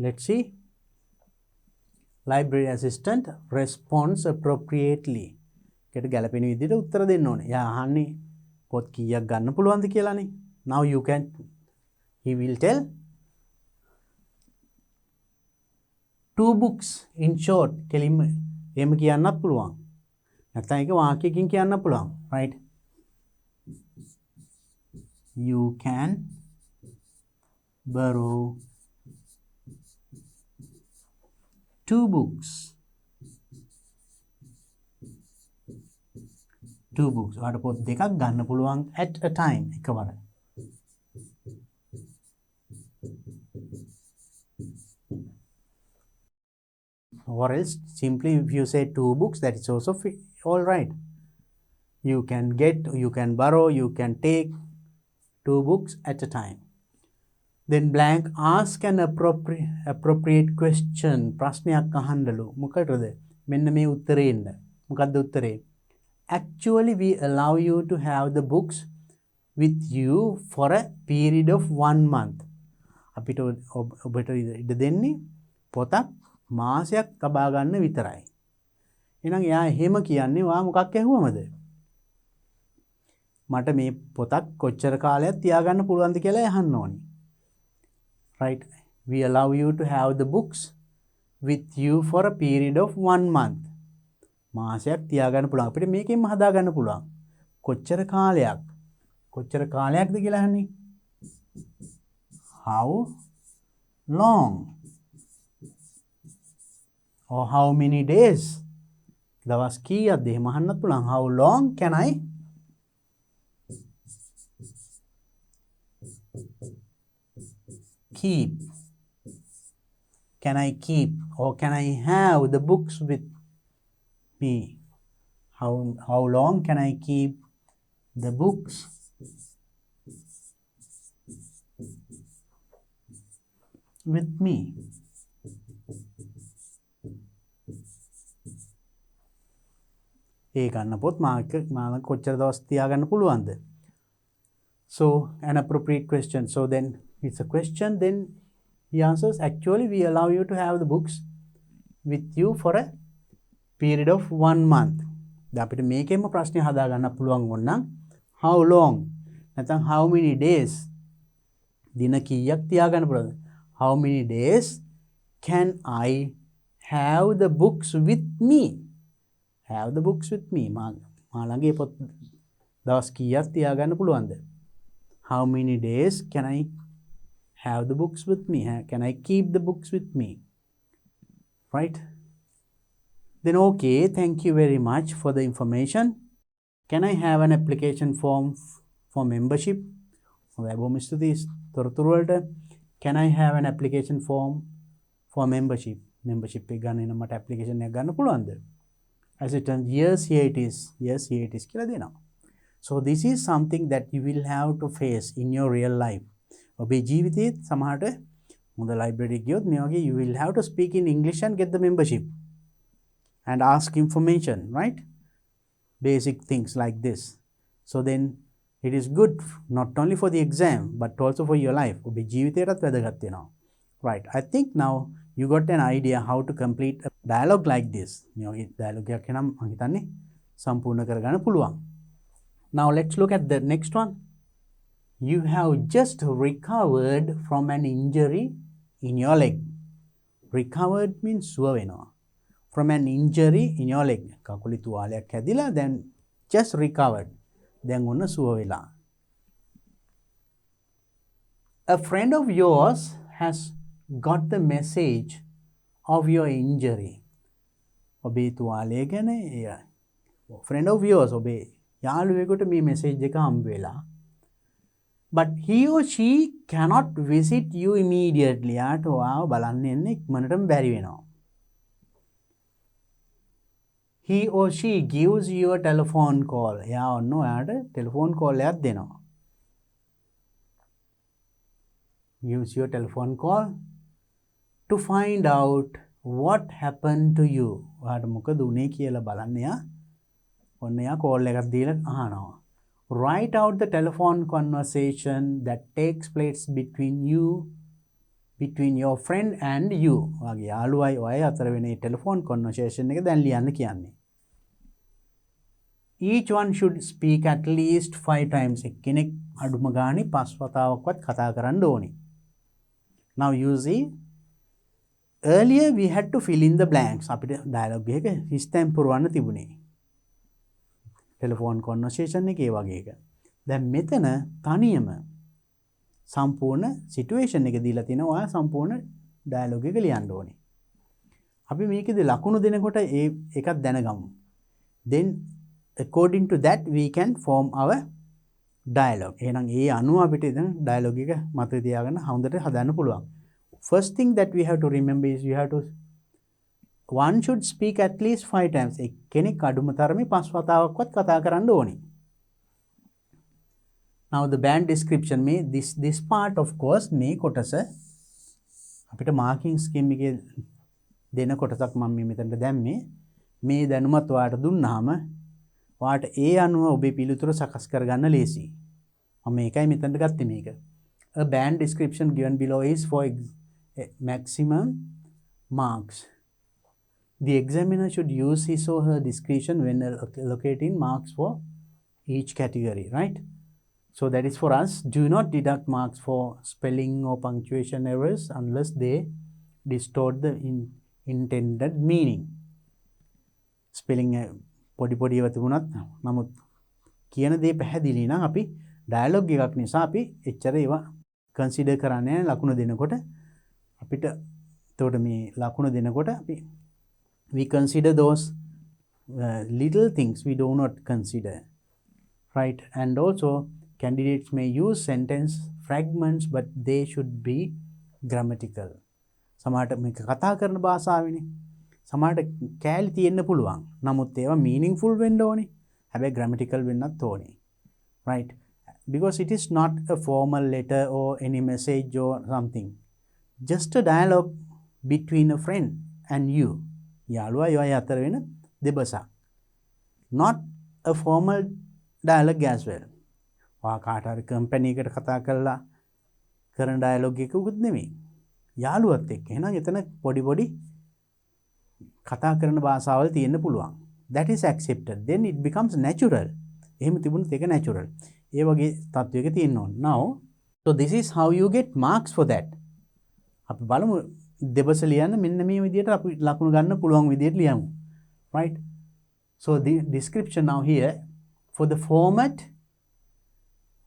let's see. Library assistant responds appropriately. කට ගැලපෙන විදිහට උත්තර දෙන්න ඕනේ. යා අහන්නේ පොත් කීයක් ගන්න පුළුවන්ද කියලානේ. Now you can he will tell 2 books in short. කෙලින්ම එහෙම කියන්නත් පුළුවන්. නැත්නම් ඒක වාක්‍යයකින් කියන්න පුළුවන්. Right? You can borrow 2 books. 2 books. ඔයාලට පොත් දෙකක් ගන්න පුළුවන් at a time එකවර. Or else simply if you say 2 books, that is also all right. You can get, you can borrow, you can take 2 books at a time. Then blank ask an appropriate question. ප්‍රශ්නයක් අහන්නලු. මොකටද? මෙන්න මේ උත්තරේ එන්න. මොකද්ද උත්තරේ? Actually we allow you to have the books with you for a period of 1 month. අපිට ඔබට ඉඩ දෙන්නේ පොතක් මාසයක් තබා ගන්න විතරයි. එහෙනම් එයා එහෙම කියන්නේ වා මොකක් ඇහුවමද? මට මේ පොතක් කොච්චර කාලයක් තියාගන්න පුළුවන්ද කියලා අහන්න ඕනි. Right? We allow you to have the books with you for a period of 1 month. මාසයක් තියාගන්න පුළුවන්. අපිට මේකෙන්ම හදා ගන්න පුළුවන්. කොච්චර කාලයක්? කොච්චර කාලයක්ද කියලා අහන්නේ. How long? Or how many days? දවස් කීයක්ද? එහෙම අහන්නත් පුළුවන්. How long can I keep? Can I keep or can I have the books with me? How long can I keep the books with me? ඒ ගන්න පොත් මාක කොච්චර දවස් තියාගන්න පුළුවන්ද? So an appropriate question. So then it's a question. Then he answers, actually we allow you to have the books with you for a period of 1 month. දැන් අපිට මේකෙම ප්‍රශ්නේ හදා ගන්න පුළුවන් වුණනම් how long නැත්නම් how many days දින කීයක් තියාගන්න පුළුවන්ද? How many days can I have the books with me? Have the books with me. මා ළඟේ පොත් දවස් කීයක් තියාගන්න පුළුවන්ද? How many days can I have the books with me? Can I keep the books with me? Right? Then okay, thank you very much for the information. Can I have an application form for membership? Can I have an application form for membership? Membership එක ගන්න නම් මට application එකක් ගන්න පුළුවන්ද? As it turns, yes, here it is. Yes, here it is කියලා දෙනවා. So this is something that you will have to face in your real life. ඔබේ ජීවිතයේ සමහරට හොඳ library ගියොත් මේ වගේ you will have to speak in English and get the membership and ask information, right? basic things like this. So then it is good not only for the exam but also for your life. ඔබේ ජීවිතයටත් වැදගත් වෙනවා. Right. I think now you got an idea how to complete a dialogue like this. මේ වගේ dialogue එකක් එනම් මම හිතන්නේ සම්පූර්ණ කරගන්න පුළුවන්. Now let's look at the next one. You have just recovered from an injury in your leg. Recovered means සුව වෙනවා. From an injury in your leg. කකුලේ තුවාලයක් හැදිලා then just recovered. දැන් ඔන්න සුව වෙලා. A friend of yours has got the message of your injury. ඔබේ තුවාලය ගැන friend of yours ඔබේ යාළුවෙකුට මේ message එක හම්බ වෙලා. But he or she cannot visit you immediately. යාට ඔයාව බලන්න එන්න ඉක්මනටම බැරි වෙනවා. He or she gives you a telephone call. එයා ඔන්න ඔයාට telephone call එකක් දෙනවා. Gives you a telephone call to find out what happened to you. ඔයාට මොකද උනේ කියලා බලන්න එයා ඔන්න එයා call එකක් දීලා අහනවා. Write out the telephone conversation that takes place between your friend and you. ඔයාගේ යාළුවයි ඔයයි අතර වෙන මේ telephone conversation එක දැන් ලියන්න කියන්නේ. Each one should speak at least 5 times. එක්කෙනෙක් අඩුම ගානේ 5 වතාවක්වත් කතා කරන්න ඕනේ. Now you see, earlier we had to fill in the blanks. අපිට dialogue එක හිස්තැන් පුරවන්න තිබුණේ. ටෙලිෆෝන් කොන්වර්සේෂන් එකේ වගේ එක. දැන් මෙතන තනියම සම්පූර්ණ සිටුේෂන් එක දීලා තිනවා ඔයා සම්පූර්ණ ඩයලොග් එක ලියන්න ඕනේ. අපි මේකෙදි ලකුණු දෙනකොට ඒකත් දැනගමු. Then according to that we can form our dialogue. එහෙනම් ඒ අනුව අපිට දැන් ඩයලොග් එක මතක තියාගන්න හොඳට හදන්න පුළුවන්. First thing that we have to remember is we have to one should speak at least 5 times. එක්කෙනෙක් අඩුම තරමේ 5 වතාවක්වත් කතා කරන්න ඕනේ. Now the band description මේ this part of course මේ කොටස අපිට marking scheme එකේ දෙන කොටසක් මම මෙතනට දැම්මේ. මේ දැනුමත් ඔයාලට දුන්නාම ඔයාලට ඒ අනුව ඔබේ පිළිතුර සකස් කරගන්න ලේසි. මම මේකයි මෙතනට ගත්තේ මේක. A band description given below is for maximum marks. The examiner should use his or her discretion when allocating marks for each category, right? So that is for us. Do not deduct marks for spelling or punctuation errors unless they distort the intended meaning. Spelling podi ඒවා තිබුණත් නමුත් කියන දේ පැහැදිලි නම් අපි dialogue එකක් නිසා අපි එච්චර ඒවා කන්සිඩර් කරන්නේ නැහැ ලකුණු දෙනකොට අපිට එතකොට මේ ලකුණු දෙනකොට අපි we consider those little things we do not consider, right? And also candidates may use sentence fragments but they should be grammatical. සමහරට මේක කතා කරන භාෂාවෙනේ සමහරට කෑලි තියෙන්න පුළුවන් නමුත් ඒවා meaningful වෙන්න ඕනේ හැබැයි grammatical වෙන්නත් ඕනේ, right? Because it is not a formal letter or any message or something, just a dialogue between a friend and you. යාළුවා යෝය අතර වෙන දෙබසක්. Not a formal dialogue as well. ඔයා කාට හරි කම්පැනි එකකට කතා කරලා කරන ඩයලොග් එකකුත් නෙමෙයි. යාළුවත් එක්ක. එහෙනම් එතන පොඩි කතා කරන භාෂාවල් තියෙන්න පුළුවන්. That is accepted. Then it becomes natural. එහෙම තිබුණොත් ඒක natural. ඒ වගේ තත්වයක තියෙන්න ඕන. Now, so this is how you get marks for that. අපි බලමු දෙබස ලියන්න මෙන්න මේ විදිහට අපි ලකුණු ගන්න පුළුවන් විදිහට ලියමු. Right? So the description now here for the format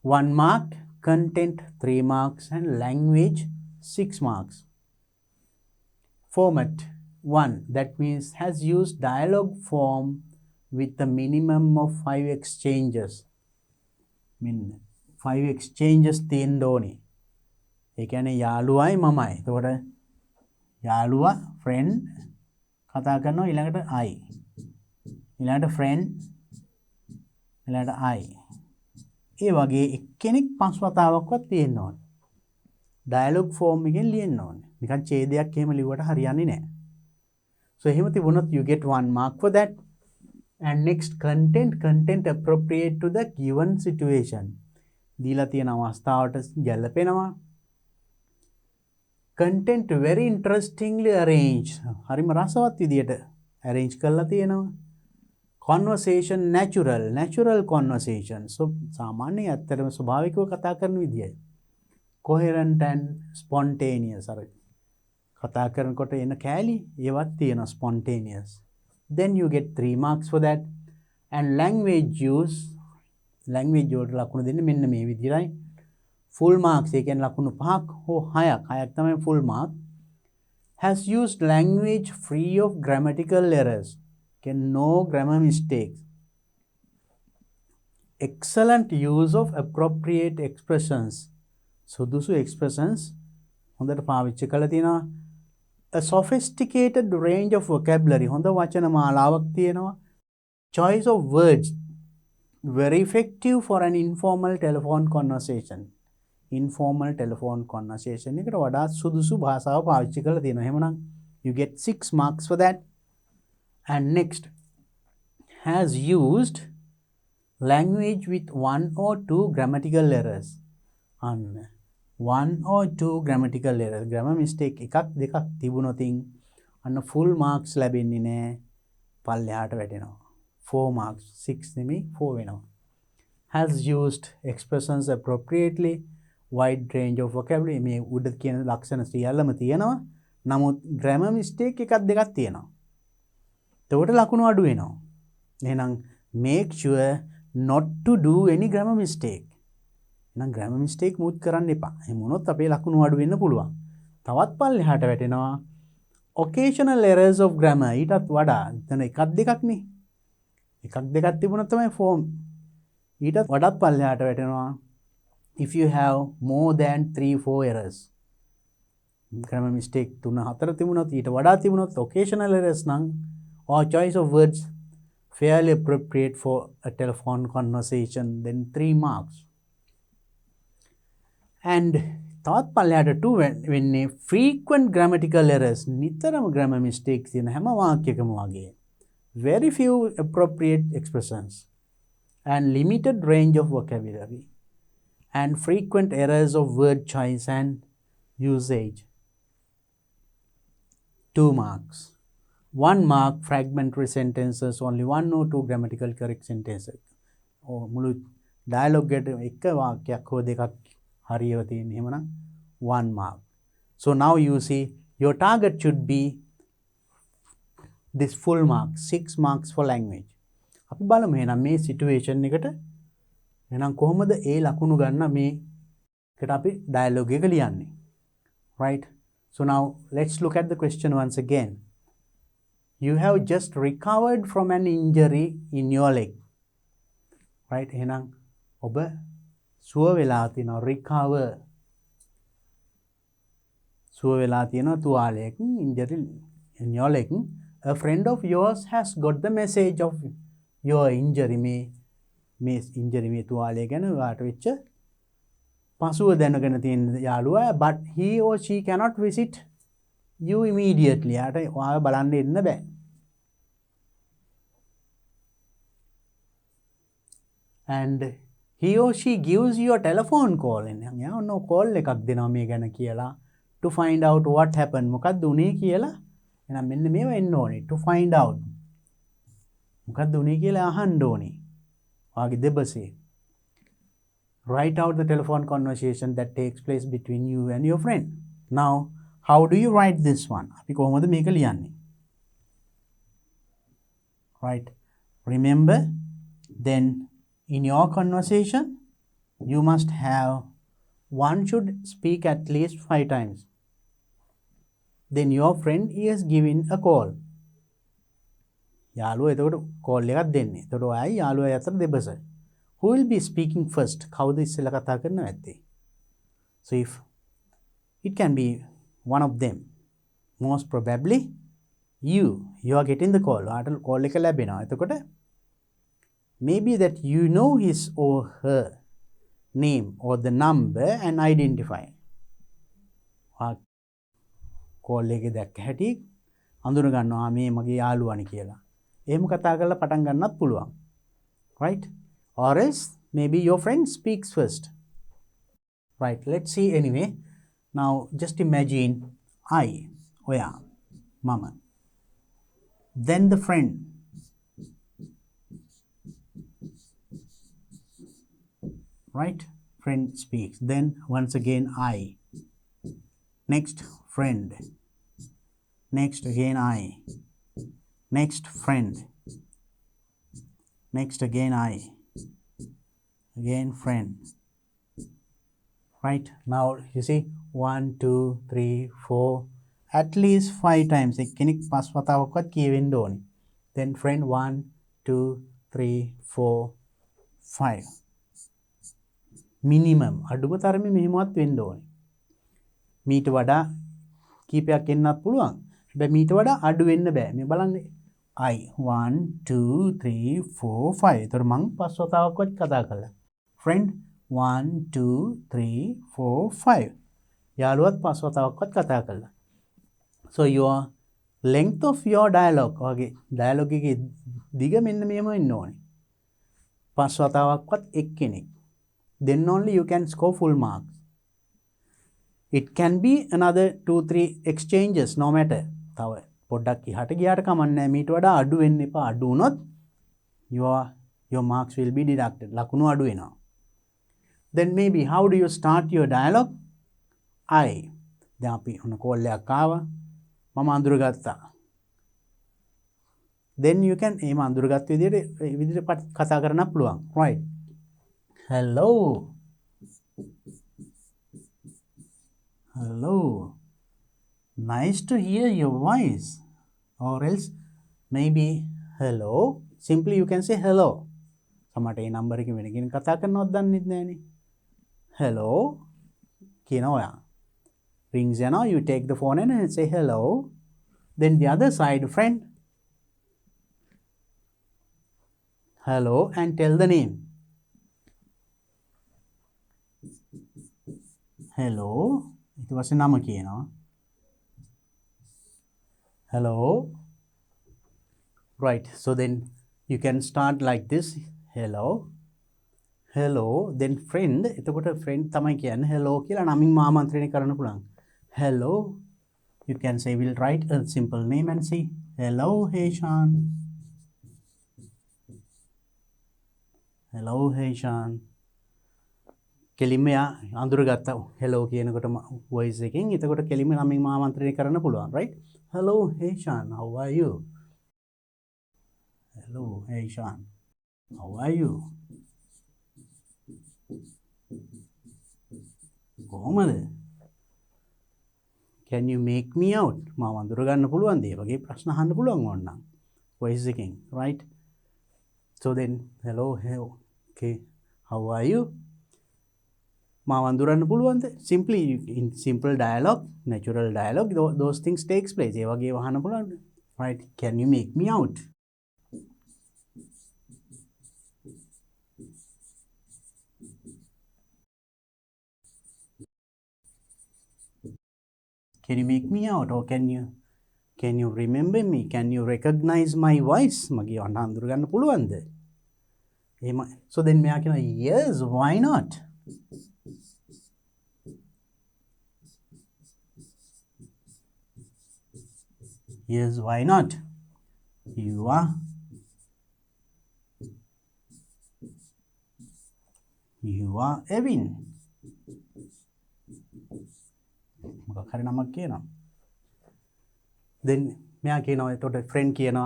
1 mark, content 3 marks and language 6 marks. Format 1, that means has used dialogue form with a minimum of 5 exchanges. mean 5 exchanges තියෙන්න ඕනේ. ඒ කියන්නේ යාළුවයි මමයි. එතකොට යාළුවා friend කතා කරනවා ඊළඟට I. ඊළඟට friend ඊළඟට I. ඒ වගේ එක්කෙනෙක් 5 වතාවක්වත් තියෙන්න ඕනේ. ඩයලොග් ෆෝම් එකෙන් ලියන්න ඕනේ. නිකන් ඡේදයක් එහෙම ලිව්වට හරියන්නේ නැහැ. So එහෙම තිබුණොත් you get 1 mark for that. and next content appropriate to the given situation. දීලා තියෙන අවස්ථාවට ගැලපෙනවා. content very interestingly arranged. හරිම රසවත් විදියට arrange කරලා තියෙනවා. conversation natural conversation. so සාමාන්‍යයෙන් ඇත්තටම ස්වභාවිකව කතා කරන විදියයි. coherent and spontaneous. අර කතා කරනකොට එන කෑලි ඒවත් තියෙනවා spontaneous. then you get 3 marks for that. and language use වලට ලකුණු දෙන්නේ මෙන්න මේ විදිහයි. full marks ඒ කියන්නේ ලකුණු 5ක් හෝ 6ක් තමයි full mark. has used language free of grammatical errors. no grammar mistakes. excellent use of appropriate expressions. සුදුසු expressions හොඳට පාවිච්චි කරලා තියෙනවා. a sophisticated range of vocabulary. හොඳ වචන මාලාවක් තියෙනවා. choice of words very effective for an informal telephone conversation. informal telephone conversation එකට වඩා සුදුසු භාෂාව පාවිච්චි කරලා තියෙනවා. එහෙමනම් you get 6 marks for that. and next, has used language with 1 or 2 grammatical errors. and 1 or 2 grammatical errors, grammar mistake එකක් දෙකක් තිබුණොතින් අන්න full marks ලැබෙන්නේ නැහැ. පල්ලෙහාට වැටෙනවා. 4 marks, 6 නෙමෙයි 4 වෙනවා. has used expressions appropriately, wide range of vocabulary. මේ උඩ කියන ලක්ෂණ සියල්ලම තියෙනවා. නමුත් grammar mistake එකක් දෙකක් තියෙනවා. එතකොට ලකුණු අඩු වෙනවා. එහෙනම් make sure not to do any grammar mistake. එහෙනම් grammar mistake මුත් කරන්න එපා. එහෙම වුණොත් අපේ ලකුණු අඩු වෙන්න පුළුවන්. තවත් පල්ලෙහාට වැටෙනවා occasional errors of grammar. ඊටත් වඩා එතන එකක් දෙකක් නේ. එකක් දෙකක් තිබුණොත් තමයි form. ඊටත් වඩාත් පල්ලෙහාට වැටෙනවා if you have more than 3-4 errors. grammar mistake 3-4 තිබුණොත් ඊට වඩා තිබුණොත් occasional errors නම් or choice of words fairly appropriate for a telephone conversation, then 3 marks. and තවත් පල්ලෙහාට 2 වෙන්නේ frequent grammatical errors. නිතරම grammar mistakes තියෙන හැම වාක්‍යයකම වගේ. very few appropriate expressions and limited range of vocabulary and frequent errors of word choice and usage. 2 marks. 1 mark fragmentary sentences, only 1 or 2 grammatical correct sentences. මුළු dialogue එකට එක වාක්‍යයක් හෝ දෙකක් හරියව තියෙන එහෙමනම් 1 mark. so now you see your target should be this full mark, 6 marks for language. අපි බලමු එහෙනම් මේ situation එකට එහෙනම් කොහොමද ඒ ලකුණු ගන්න මේ එකට අපි dialogue එක ලියන්නේ. right? so now let's look at the question once again. you have just recovered from an injury in your leg. right? එහෙනම් ඔබ සුව වෙලා තිනවා. recover සුව වෙලා තිනවා තුවාලයකින් injury in your leg. a friend of yours has got the message of your injury. මේ injury මේ තුවාලය ගැන ඔයාට වෙච්ච පසුව දැනගෙන තියෙන යාළුවා, but he or she cannot visit you immediately. යාට ඔයාව බලන්න එන්න බෑ. and he or she gives you a telephone call. එයා ඔන්න call එකක් දෙනවා මේ ගැන කියලා to find out what happened. මොකක්ද උනේ කියලා. එහෙනම් මෙන්න මේව එන්න ඕනේ. to find out. මොකක්ද උනේ කියලා අහන්න ඕනේ. ඔයාගේ දෙබසේ. write out the telephone conversation that takes place between you and your friend. now how do you write this one? අපි කොහොමද මේක ලියන්නේ? right? remember, then in your conversation you must have one should speak at least 5 times. then your friend is giving a call. යාළුවා එතකොට call එකක් දෙන්නේ. එතකොට ඔයයි යාළුවා අතර දෙබස. who will be speaking first? කවුද ඉස්සෙල්ලා කතා කරන්න ඇත්තේ? so if it can be one of them, most probably you are getting the call. ආට call එක ලැබෙනවා. එතකොට maybe that you know his or her name or the number and identify. call එකේ දැක්ක හැටි අඳුන ගන්නවා මේ මගේ යාළුවානේ කියලා. එහෙම කතා කරලා පටන් ගන්නත් පුළුවන්. Right? Or else maybe your friend speaks first. Right, let's see anyway. Now just imagine I, oya, mama. Then the friend. Right? Friend speaks. Then once again I. Next friend. Next again I. Next friend. Next again I. Again friend. Right? Now you see 1, 2, 3, 4, at least 5 times. කෙනෙක් 5 වතාවක්වත් කියවෙන්න ඕනේ. Then friend 1, 2, 3, 4, 5. Minimum. අඩුම තරමේ මෙහෙමවත් වෙන්න ඕනේ. මීට වඩා කීපයක් එන්නත් පුළුවන්. හැබැයි මීට වඩා අඩු වෙන්න බෑ. මේ බලන්න. I 1 2 3 4 5. ඒතර මං 5 වතාවක්වත් කතා කළා. Friend 1 2 3 4 5. යාළුවත් 5 වතාවක්වත් කතා කළා. So your length of your dialogue වගේ dialogue එකේ දිග මෙන්න මෙහෙම වෙන්න ඕනේ. 5 වතාවක්වත් එක්කෙනෙක්. Then only you can score full marks. It can be another 2-3 exchanges, no matter. තව පොඩ්ඩක් ඉහට ගියාට කමන්නේ මීට වඩා අඩු වෙන්න එපා. අඩු වුණොත් your marks will be deducted. ලකුණු අඩු වෙනවා. Then maybe how do you start your dialogue? I. දැන් අපි ඔන්න කෝල් එකක් ආවා. මම අඳුරගත්තා. Then you can එහෙම අඳුරගත්ත විදිහට කතා කරන්න පුළුවන්. Right. Hello. Hello. Nice to hear your voice. Or else maybe hello. Simply you can say hello. සමහරට ඒ නම්බර් එකේ වෙන කෙනෙක් කතා කරනවද දන්නෙත් නෑනේ. Hello. කියනවා ඔයා. Rings යනවා, you take the phone and say hello. Then the other side, friend. Hello and tell the name. Hello. ඊට පස්සේ නම කියනවා. Hello. Right. So then you can start like this. Hello. Hello. Then friend. එතකොට friend තමයි කියන්නේ hello කියලා නමින් ආමන්ත්‍රණය කරන්න පුළුවන්. Hello. You can say we'll write a simple name and say hello Heshan. Hello Heshan. කෙලින්ම අඳුරගත්තා hello කියනකොට voice එකෙන් එතකොට කෙලින්ම නමින් ආමන්ත්‍රණය කරන්න පුළුවන්. Right? Hello Heshan, how are you? Hello Heshan, how are you? කොහමද? Can you make me out? මාව අඳුර ගන්න පුළුවන්ද? ඒ වගේ ප්‍රශ්න අහන්න පුළුවන් ඕනනම් voice එකෙන්. Right? So then hello, okay, how are you? මාව අඳුරන්න පුළුවන්ද? Simply in simple dialogue, natural dialogue, those things takes place. ඒ වගේ වහන්න පුළුවන්. Right? Can you make me out? Can you make me out? Or can you remember me? Can you recognize my voice? මගේ වන්න අඳුර ගන්න පුළුවන්ද? එහෙම. So then මෙයා කියනවා yes, why not? Yes, why not? You are Evin. මොකක් හරි නමක් කියනවා. Then මෙයා කියනවා එතකොට friend කියනවා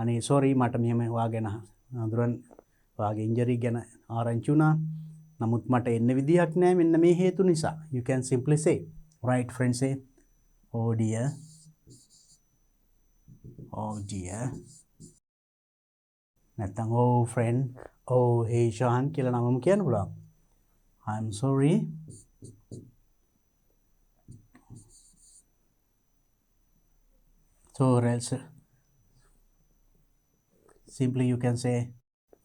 අනේ sorry මට මෙහෙම ඔයාගෙන අඳුරන් ඔයාගේ injury ගැන ආරංචි වුණා. නමුත් මට එන්න විදියක් නැහැ මෙන්න මේ හේතු නිසා. You can simply say, right, friend say, oh dear. Oh dear. නැත්නම් oh friend, oh hey Sean කියලා නමම කියන්න පුළුවන්. I'm sorry. So else simply you can say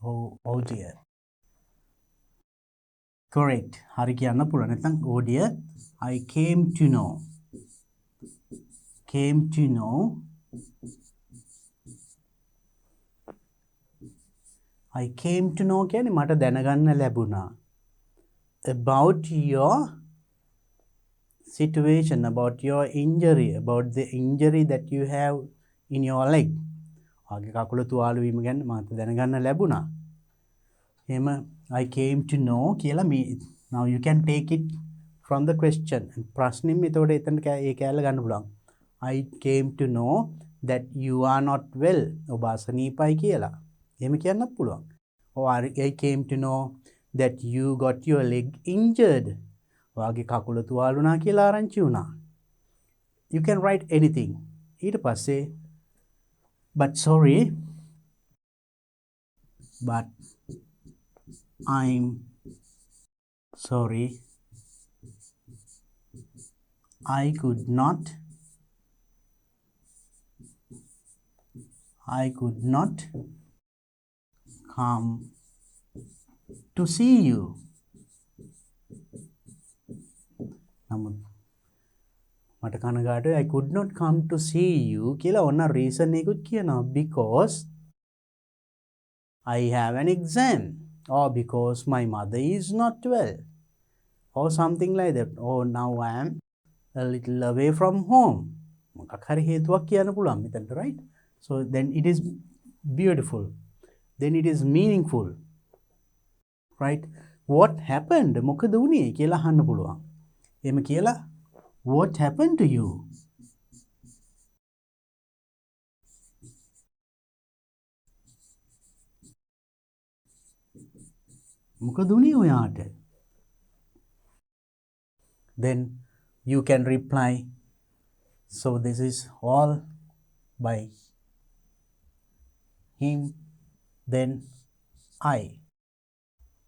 oh dear. Correct. හරි කියන්න පුළුවන්. නැත්නම් oh dear, I came to know I came to know කියන්නේ මට දැනගන්න ලැබුණා. About your situation, about your injury, about the injury that you have in your leg. ඔයාගේ කකුල තුවාල වීම ගැන මට දැනගන්න ලැබුණා. එහෙම I came to know කියලා මේ now you can take it from the question. ප්‍රශ්නෙම එතකොට එතන ඒ කැලල ගන්න පුළුවන්. I came to know that you are not well. ඔබ අසනීපයි කියලා. එහෙම කියන්නත් පුළුවන්. Or I came to know that you got your leg injured. ඔයාගේ කකුල තුවාල වුණා කියලා ආරංචි වුණා. You can write anything. ඊට පස්සේ but sorry, but I'm sorry, I could not come to see you. නමුත් මට කනගාටුයි I could not come to see you කියලා ඔන්න reason එකකුත් කියනවා because I have an exam or because my mother is not well or something like that or now I am a little away from home. මොකක් හරි හේතුවක් කියන්න පුළුවන් මෙතනට right? So then it is beautiful. Then it is meaningful. Right? What happened? මොකද වුණේ කියලා අහන්න පුළුවන්. එහෙම කියලා what happened to you? මොකද වුණේ ඔයාට? Then you can reply, so this is all by him, then I.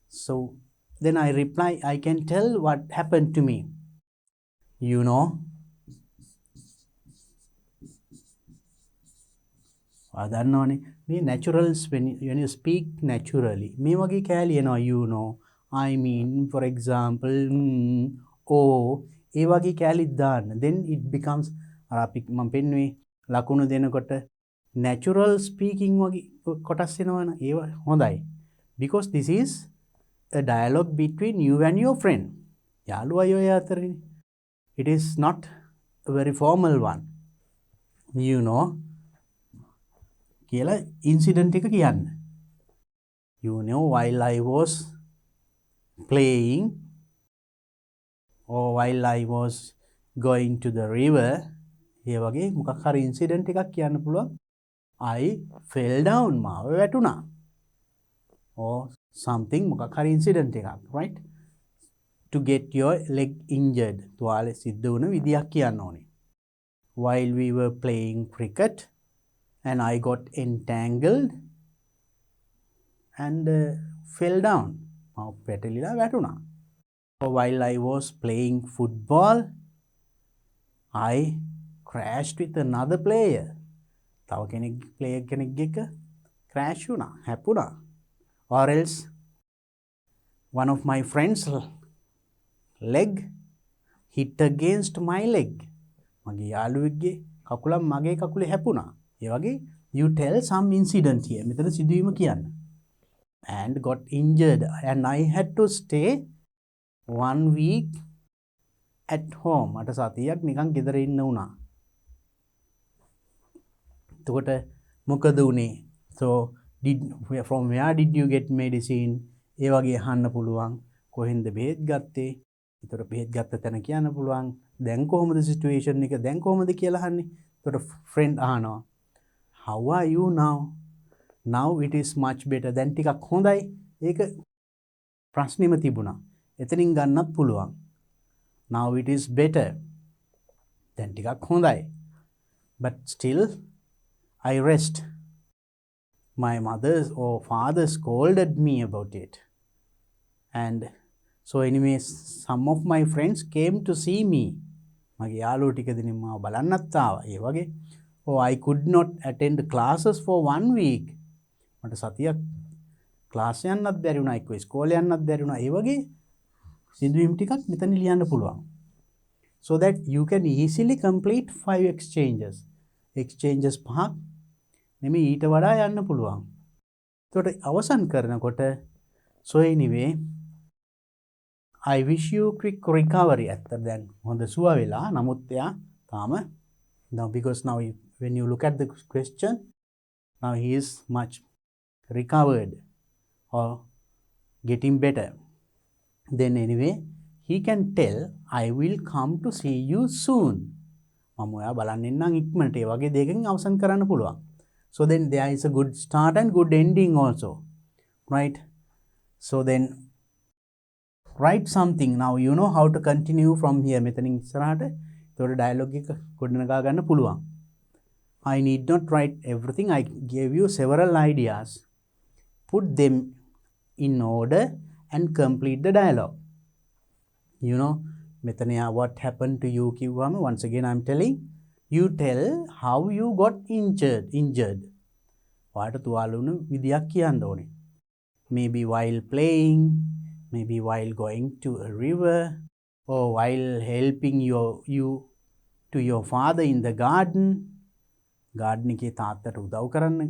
So then I reply, I can tell what happened to me. You know, දන්නවනේ මේ naturals when you speak naturally මේ වගේ කෑලි එනවා you know, I mean, for example, oh ඒ වගේ කෑලිත් දාන්න then it becomes අපි මම පෙන්නුවේ ලකුණු දෙනකොට natural speaking වගේ කොටස් එනවනේ ඒව හොඳයි because this is a dialogue between you and your friend. යාළුවයි ඔය අතරේ. It is not a very formal one. You know, කියලා incident එක කියන්න. You know, while I was playing or while I was going to the river, ඒ වගේ මොකක් හරි incident එකක් කියන්න පුළුවන්. I fell down, මාව වැටුණා. Or something මොකක් හරි incident එකක්, right? To get your leg injured. තුවාලේ සිද්ධ වුණ විදියක් කියන්න ඕනේ. While we were playing cricket and I got entangled and fell down. මාව පැටලිලා වැටුණා. Or while I was playing football, I crashed with another player. තව කෙනෙක් player කෙනෙක් එක්ක crash වුණා, හැප්පුණා. Or else one of my friends leg hit against my leg. මගේ යාළුවෙක්ගේ කකුල මගේ කකුලේ හැපුණා. ඒ වගේ you tell some incident here. මෙතන සිදුවීම කියන්න. And got injured and I had to stay 1 week at home. මට සතියක් නිකන් ගෙදර ඉන්න වුණා. එතකොට මොකද උනේ? So from where did you get medicine? ඒ වගේ අහන්න පුළුවන්. කොහෙන්ද බෙහෙත් ගත්තේ? ඒතර බෙහෙත් ගත්ත තැන කියන්න පුළුවන්. දැන් කොහොමද සිටුේෂන් එක? දැන් කොහොමද කියලා අහන්නේ. ඒතර friend අහනවා. How are you now? Now it is much better. දැන් ටිකක් හොඳයි. ඒක ප්‍රශ්නෙම තිබුණා. එතනින් ගන්නත් පුළුවන්. Now it is better. දැන් ටිකක් හොඳයි. But still I rest. My mother or father scolded me about it. And so anyways, some of my friends came to see me. මගේ යාළුවෝ ටික දෙනෙක් මාව බලන්නත් ආවා. ඒ වගේ. Oh, I could not attend classes for 1 week. මට සතියක් class යන්නත් බැරි වුණා. එක්ක ඉස්කෝලේ යන්නත් බැරි වුණා. ඒ වගේ සිදුවීම් ටිකක් මෙතන ලියන්න පුළුවන්. So that you can easily complete 5 exchanges. Exchanges 5ක් නෙමෙයි ඊට වඩා යන්න පුළුවන්. එතකොට අවසන් කරනකොට so anyway I wish you quick recovery. ඇත්තට දැන් හොඳ සුව වෙලා නමුත් එයා තාම now because now when you look at the question now he is much recovered or getting better. Then anyway he can tell I will come to see you soon. මම ඔයා බලන්න එන්නම් ඉක්මනට ඒ වගේ දෙයකින් අවසන් කරන්න පුළුවන්. So then there is a good start and good ending also, right? So then write something. Now you know how to continue from here. මෙතනින් ඉස්සරහට ඒතකොට dialogue එක ගොඩනගා ගන්න පුළුවන්. I need not write everything. I gave you several ideas. Put them in order and complete the dialogue. You know, මෙතන what happened to you කිව්වම once again I'm telling you tell how you got injured. ඔයාට තුවාල වුණු විදියක් කියන්න ඕනේ. Maybe while playing, maybe while going to a river, or while helping you to your father in the garden. garden එකේ තාත්තට උදව් කරන්න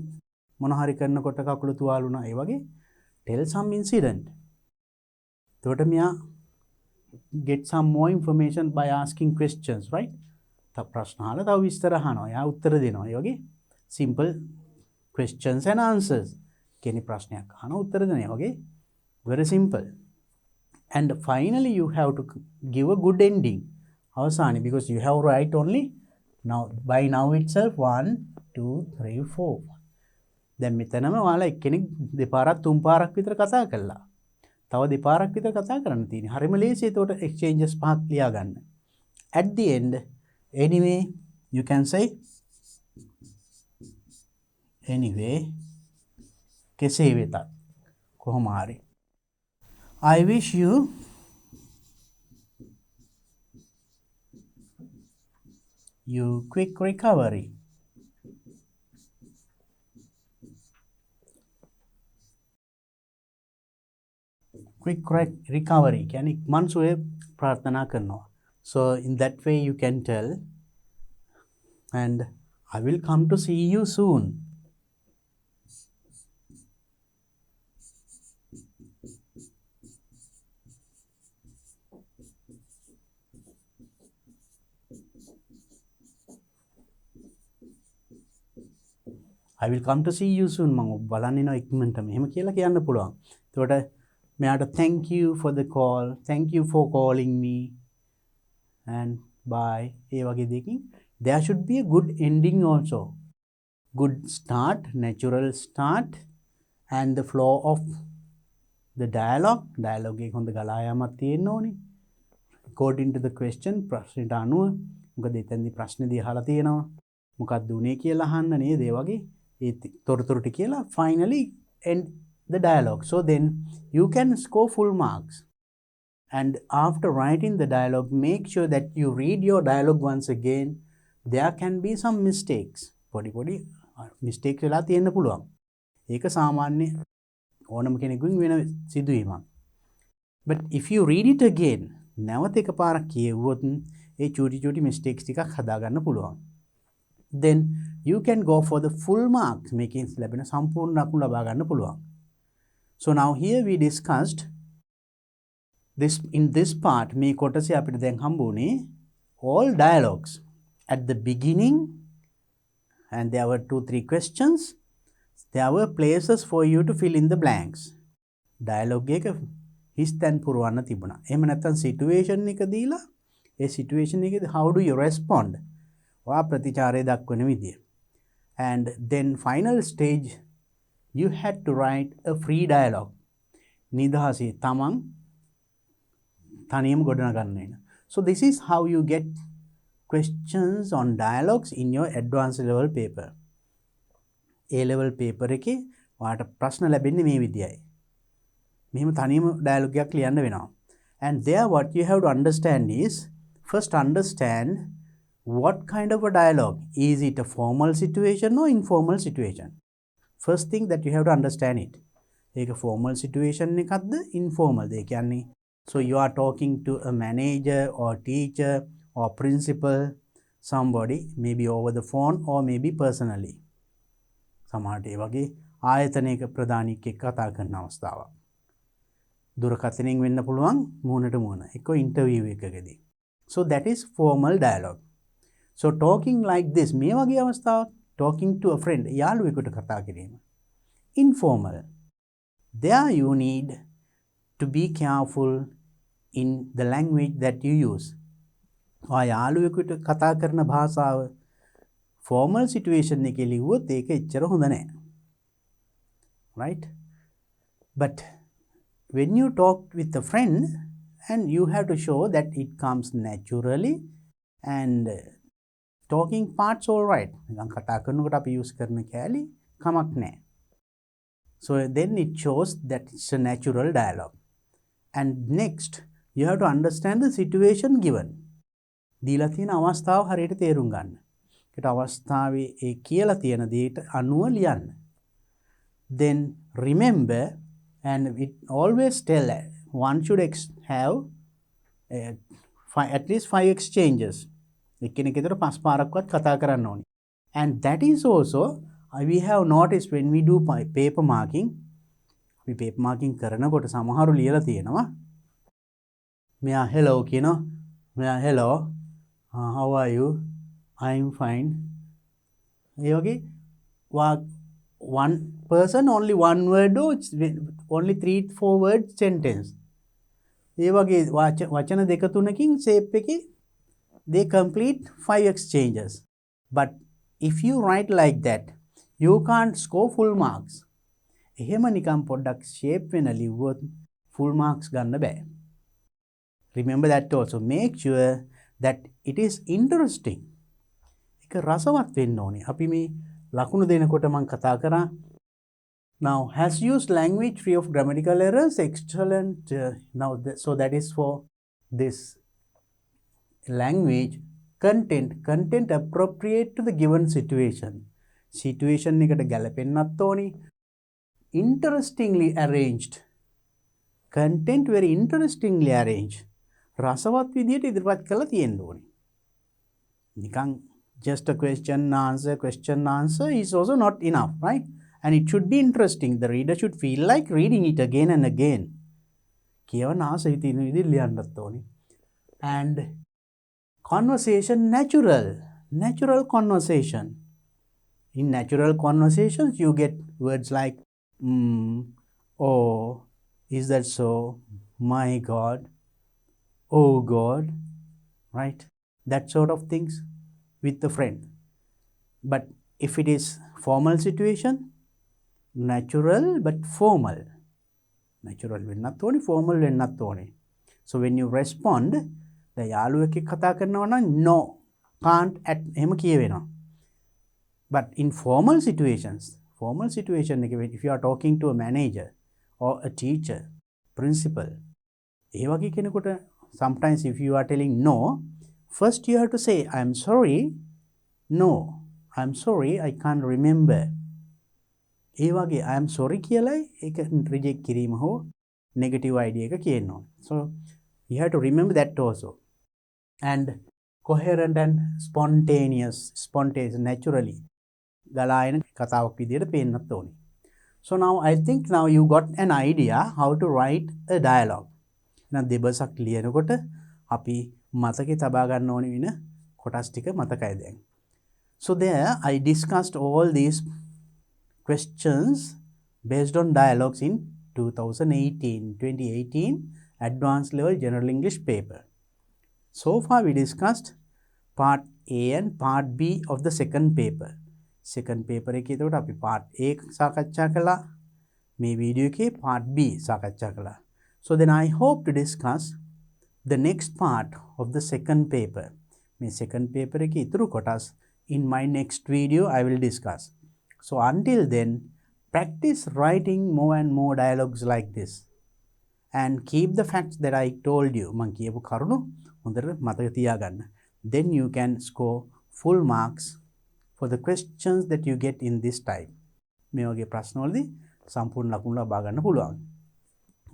මොන හරි කරනකොට කකුල තුවාල වුණා. ඒ වගේ tell some incident. එතකොට මෙයා get some more information by asking questions, right? තව ප්‍රශ්න අහලා තව විස්තර අහනවා. එයා උත්තර දෙනවා. ඒ වගේ simple questions and answers. කෙනෙක් ප්‍රශ්නයක් අහනවා උත්තර දෙනවා. ඒ වගේ very simple. And finally you have to give a good ending. අවසානයේ because you have write only now by now itself 1 2 3 4. දැන් මෙතනම ඔයාලා එක්කෙනෙක් දෙපාරක් තුන් පාරක් විතර කතා කළා. තව දෙපාරක් විතර කතා කරන්න තියෙනවා. හරිම ලේසි ඒතකොට exchanges පහක් ලියා ගන්න. At the end anyway you can say anyway කෙසේ වෙතත් කොහොම හරි I wish you quick recovery. Quick recovery කියන්නේ ඉක්මන් සුවය ප්‍රාර්ථනා කරනවා. So in that way you can tell and I will come to see you soon. I will come to see you soon. මම බලන්න එනවා ඉක්මනට මෙහෙම කියලා කියන්න පුළුවන්. එතකොට මෙයාට thank you for the call. Thank you for calling me. And bye. ඒ වගේ දෙකින් there should be a good ending also. Good start, natural start and the flow of the dialogue. Dialogue එක හොඳ ගලා යාමක් තියෙන්න ඕනේ. According to the question ප්‍රශ්නට අනුව මොකද එතෙන්දී ප්‍රශ්නේදී අහලා තියෙනවා. මොකක්ද උනේ කියලා අහන්න නේද? ඒ වගේ ඒ තොරතුරු ටික කියලා finally end the dialogue. So then you can score full marks. And after writing the dialogue, make sure that you read your dialogue once again. There can be some mistakes. පොඩි mistakes වෙලා තියෙන්න පුළුවන්. ඒක සාමාන්‍ය ඕනම කෙනෙකුගෙන් වෙන සිදුවීමක්. But if you read it again, නැවත එකපාරක් කියවුවොත් ඒ චූටි mistakes ටිකක් හදාගන්න පුළුවන්. Then you can go for the full marks, making ලැබෙන සම්පූර්ණ ලකුණු ලබා ගන්න පුළුවන්. So now here we discussed this in this part මේ කොටසේ අපිට දැන් හම්බුනේ all dialogues at the beginning and there were 2-3 questions. There were places for you to fill in the blanks. Dialogue එක හිස්තැන් පුරවන්න තිබුණා. එහෙම නැත්නම් situation එක දීලා ඒ situation එකේදී how do you respond? ඔයා ප්‍රතිචාරය දක්වන විදිය. And then final stage you had to write a free dialogue. නිදහසේ තමන් තනියම ගොඩනගන්න වෙන. So this is how you get questions on dialogues in your advanced level paper. A level paper එකේ ඔයාට ප්‍රශ්න ලැබෙන්නේ මේ විදියයි. මෙහෙම තනියම dialogue එකක් ලියන්න වෙනවා. And there what you have to understand is first understand what kind of a dialogue. Is it a formal situation or informal situation? First thing that you have to understand it. ඒක formal situation එකක්ද informal ද? ඒ කියන්නේ so you are talking to a manager or teacher or principal, somebody maybe over the phone or maybe personally. සමහරට ඒ වගේ ආයතනයක ප්‍රධානියෙක් එක්ක කතා කරන අවස්ථාවක්. දුරකථනයෙන් වෙන්න පුළුවන් මූණට මූණ. එක්ක interview එකකදී. So that is formal dialogue. So talking like this මේ වගේ අවස්ථාවක් talking to a friend යාළුවෙකුට කතා කිරීම. Informal. There you need to be careful in the language that you use. යාළුවෙකුට කතා කරන භාෂාව formal situation එකේ ලිව්වොත් ඒක එච්චර හොඳ නැහැ. Right? But when you talk with a friend and you have to show that it comes naturally and talking parts all right. නිකන් කතා කරනකොට අපි use කරන කෑලි කමක් නැහැ. So then it shows that it's a natural dialogue. And next, you have to understand the situation given. දීලා තියෙන අවස්ථාව හරියට තේරුම් ගන්න. ඒකට අවස්ථාවේ ඒ කියලා තියෙන දේට අනුව ලියන්න. Then remember, and it always tell one should have at least 5 exchanges. එක්කෙනෙක් විතර 5 පාරක්වත් කතා කරන්න ඕනේ. And that is also we have noticed when we do paper marking. අපි paper marking කරනකොට සමහරු ලියලා තියෙනවා. මෙයා hello කියනවා. මෙයා hello. How are you? I'm fine. ඒ වගේ one person only one word or only 3-4 word sentence. ඒ වගේ වචන දෙක තුනකින් shape එකේ they complete 5 exchanges. But if you write like that, you can't score full marks. එහෙම නිකම් පොඩ්ඩක් shape වෙන ලිව්වොත් full marks ගන්න බෑ. Remember that also. Make sure that it is interesting. ඒක රසවත් වෙන්න ඕනේ. අපි මේ ලකුණු දෙනකොට මම කතා කරා. Now, has used language free of grammatical errors. Excellent. Now, so that is for this language. Content appropriate to the given situation. Situation එකට ගැලපෙන්නත් ඕනේ. Interestingly arranged. Content very interestingly arranged. රසවත් විදියට ඉදිරිපත් කරලා තියෙන්න ඕනේ. නිකන් just a question answer is also not enough, right? And it should be interesting. The reader should feel like reading it again and again. කියවන ආසයි තියෙන විදිහට ලියන්නත් ඕනේ. And conversation natural conversation. In natural conversations you get words like oh, is that so, my God, oh God, right? That sort of things with the friend. But if it is formal situation, natural but formal. Natural වෙන්නත් ඕනේ, formal වෙන්නත් ඕනේ. So when you respond, the යාළුවෙක් එක්ක කතා කරනවා නම් no, can't at එහෙම කියවෙනවා. But in formal situation එකේ if you are talking to a manager or a teacher, principal, ඒ වගේ කෙනෙකුට sometimes if you are telling no, first you have to say I'm sorry, no, I'm sorry, I can't remember. ඒ වගේ I am sorry කියලායි ඒක reject කිරීම හෝ negative idea එක කියන්න ඕනේ. So you have to remember that also. And coherent and spontaneous naturally ගලායන කතාවක් විදියට පේන්නත් ඕනේ. So now I think now you got an idea how to write a dialogue. එහෙනම් දෙබසක් ලියනකොට අපි මතකේ තබා ගන්න ඕනේ වෙන කොටස් ටික මතකයි දැන්. So there I discussed all these questions based on dialogues in 2018 advanced level general English paper. So far we discussed part A and part B of the second paper. Second paper එකේ එතකොට අපි part A සාකච්ඡා කළා. මේ video එකේ part B සාකච්ඡා කළා. So then I hope to discuss the next part of the second paper. මේ second paper එකේ ඉතුරු කොටස් in my next video I will discuss. So until then, practice writing more and more dialogues like this. And keep the facts that I told you. මං කියපු කරුණු හොඳට මතක තියාගන්න. Then you can score full marks for the questions that you get in this type. මේ වගේ ප්‍රශ්න වලදී සම්පූර්ණ ලකුණු ලබා ගන්න පුළුවන්.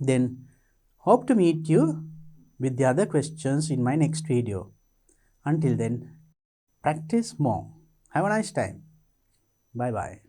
Then hope to meet you with the other questions in my next video. Until then, practice more. Have a nice time. Bye bye.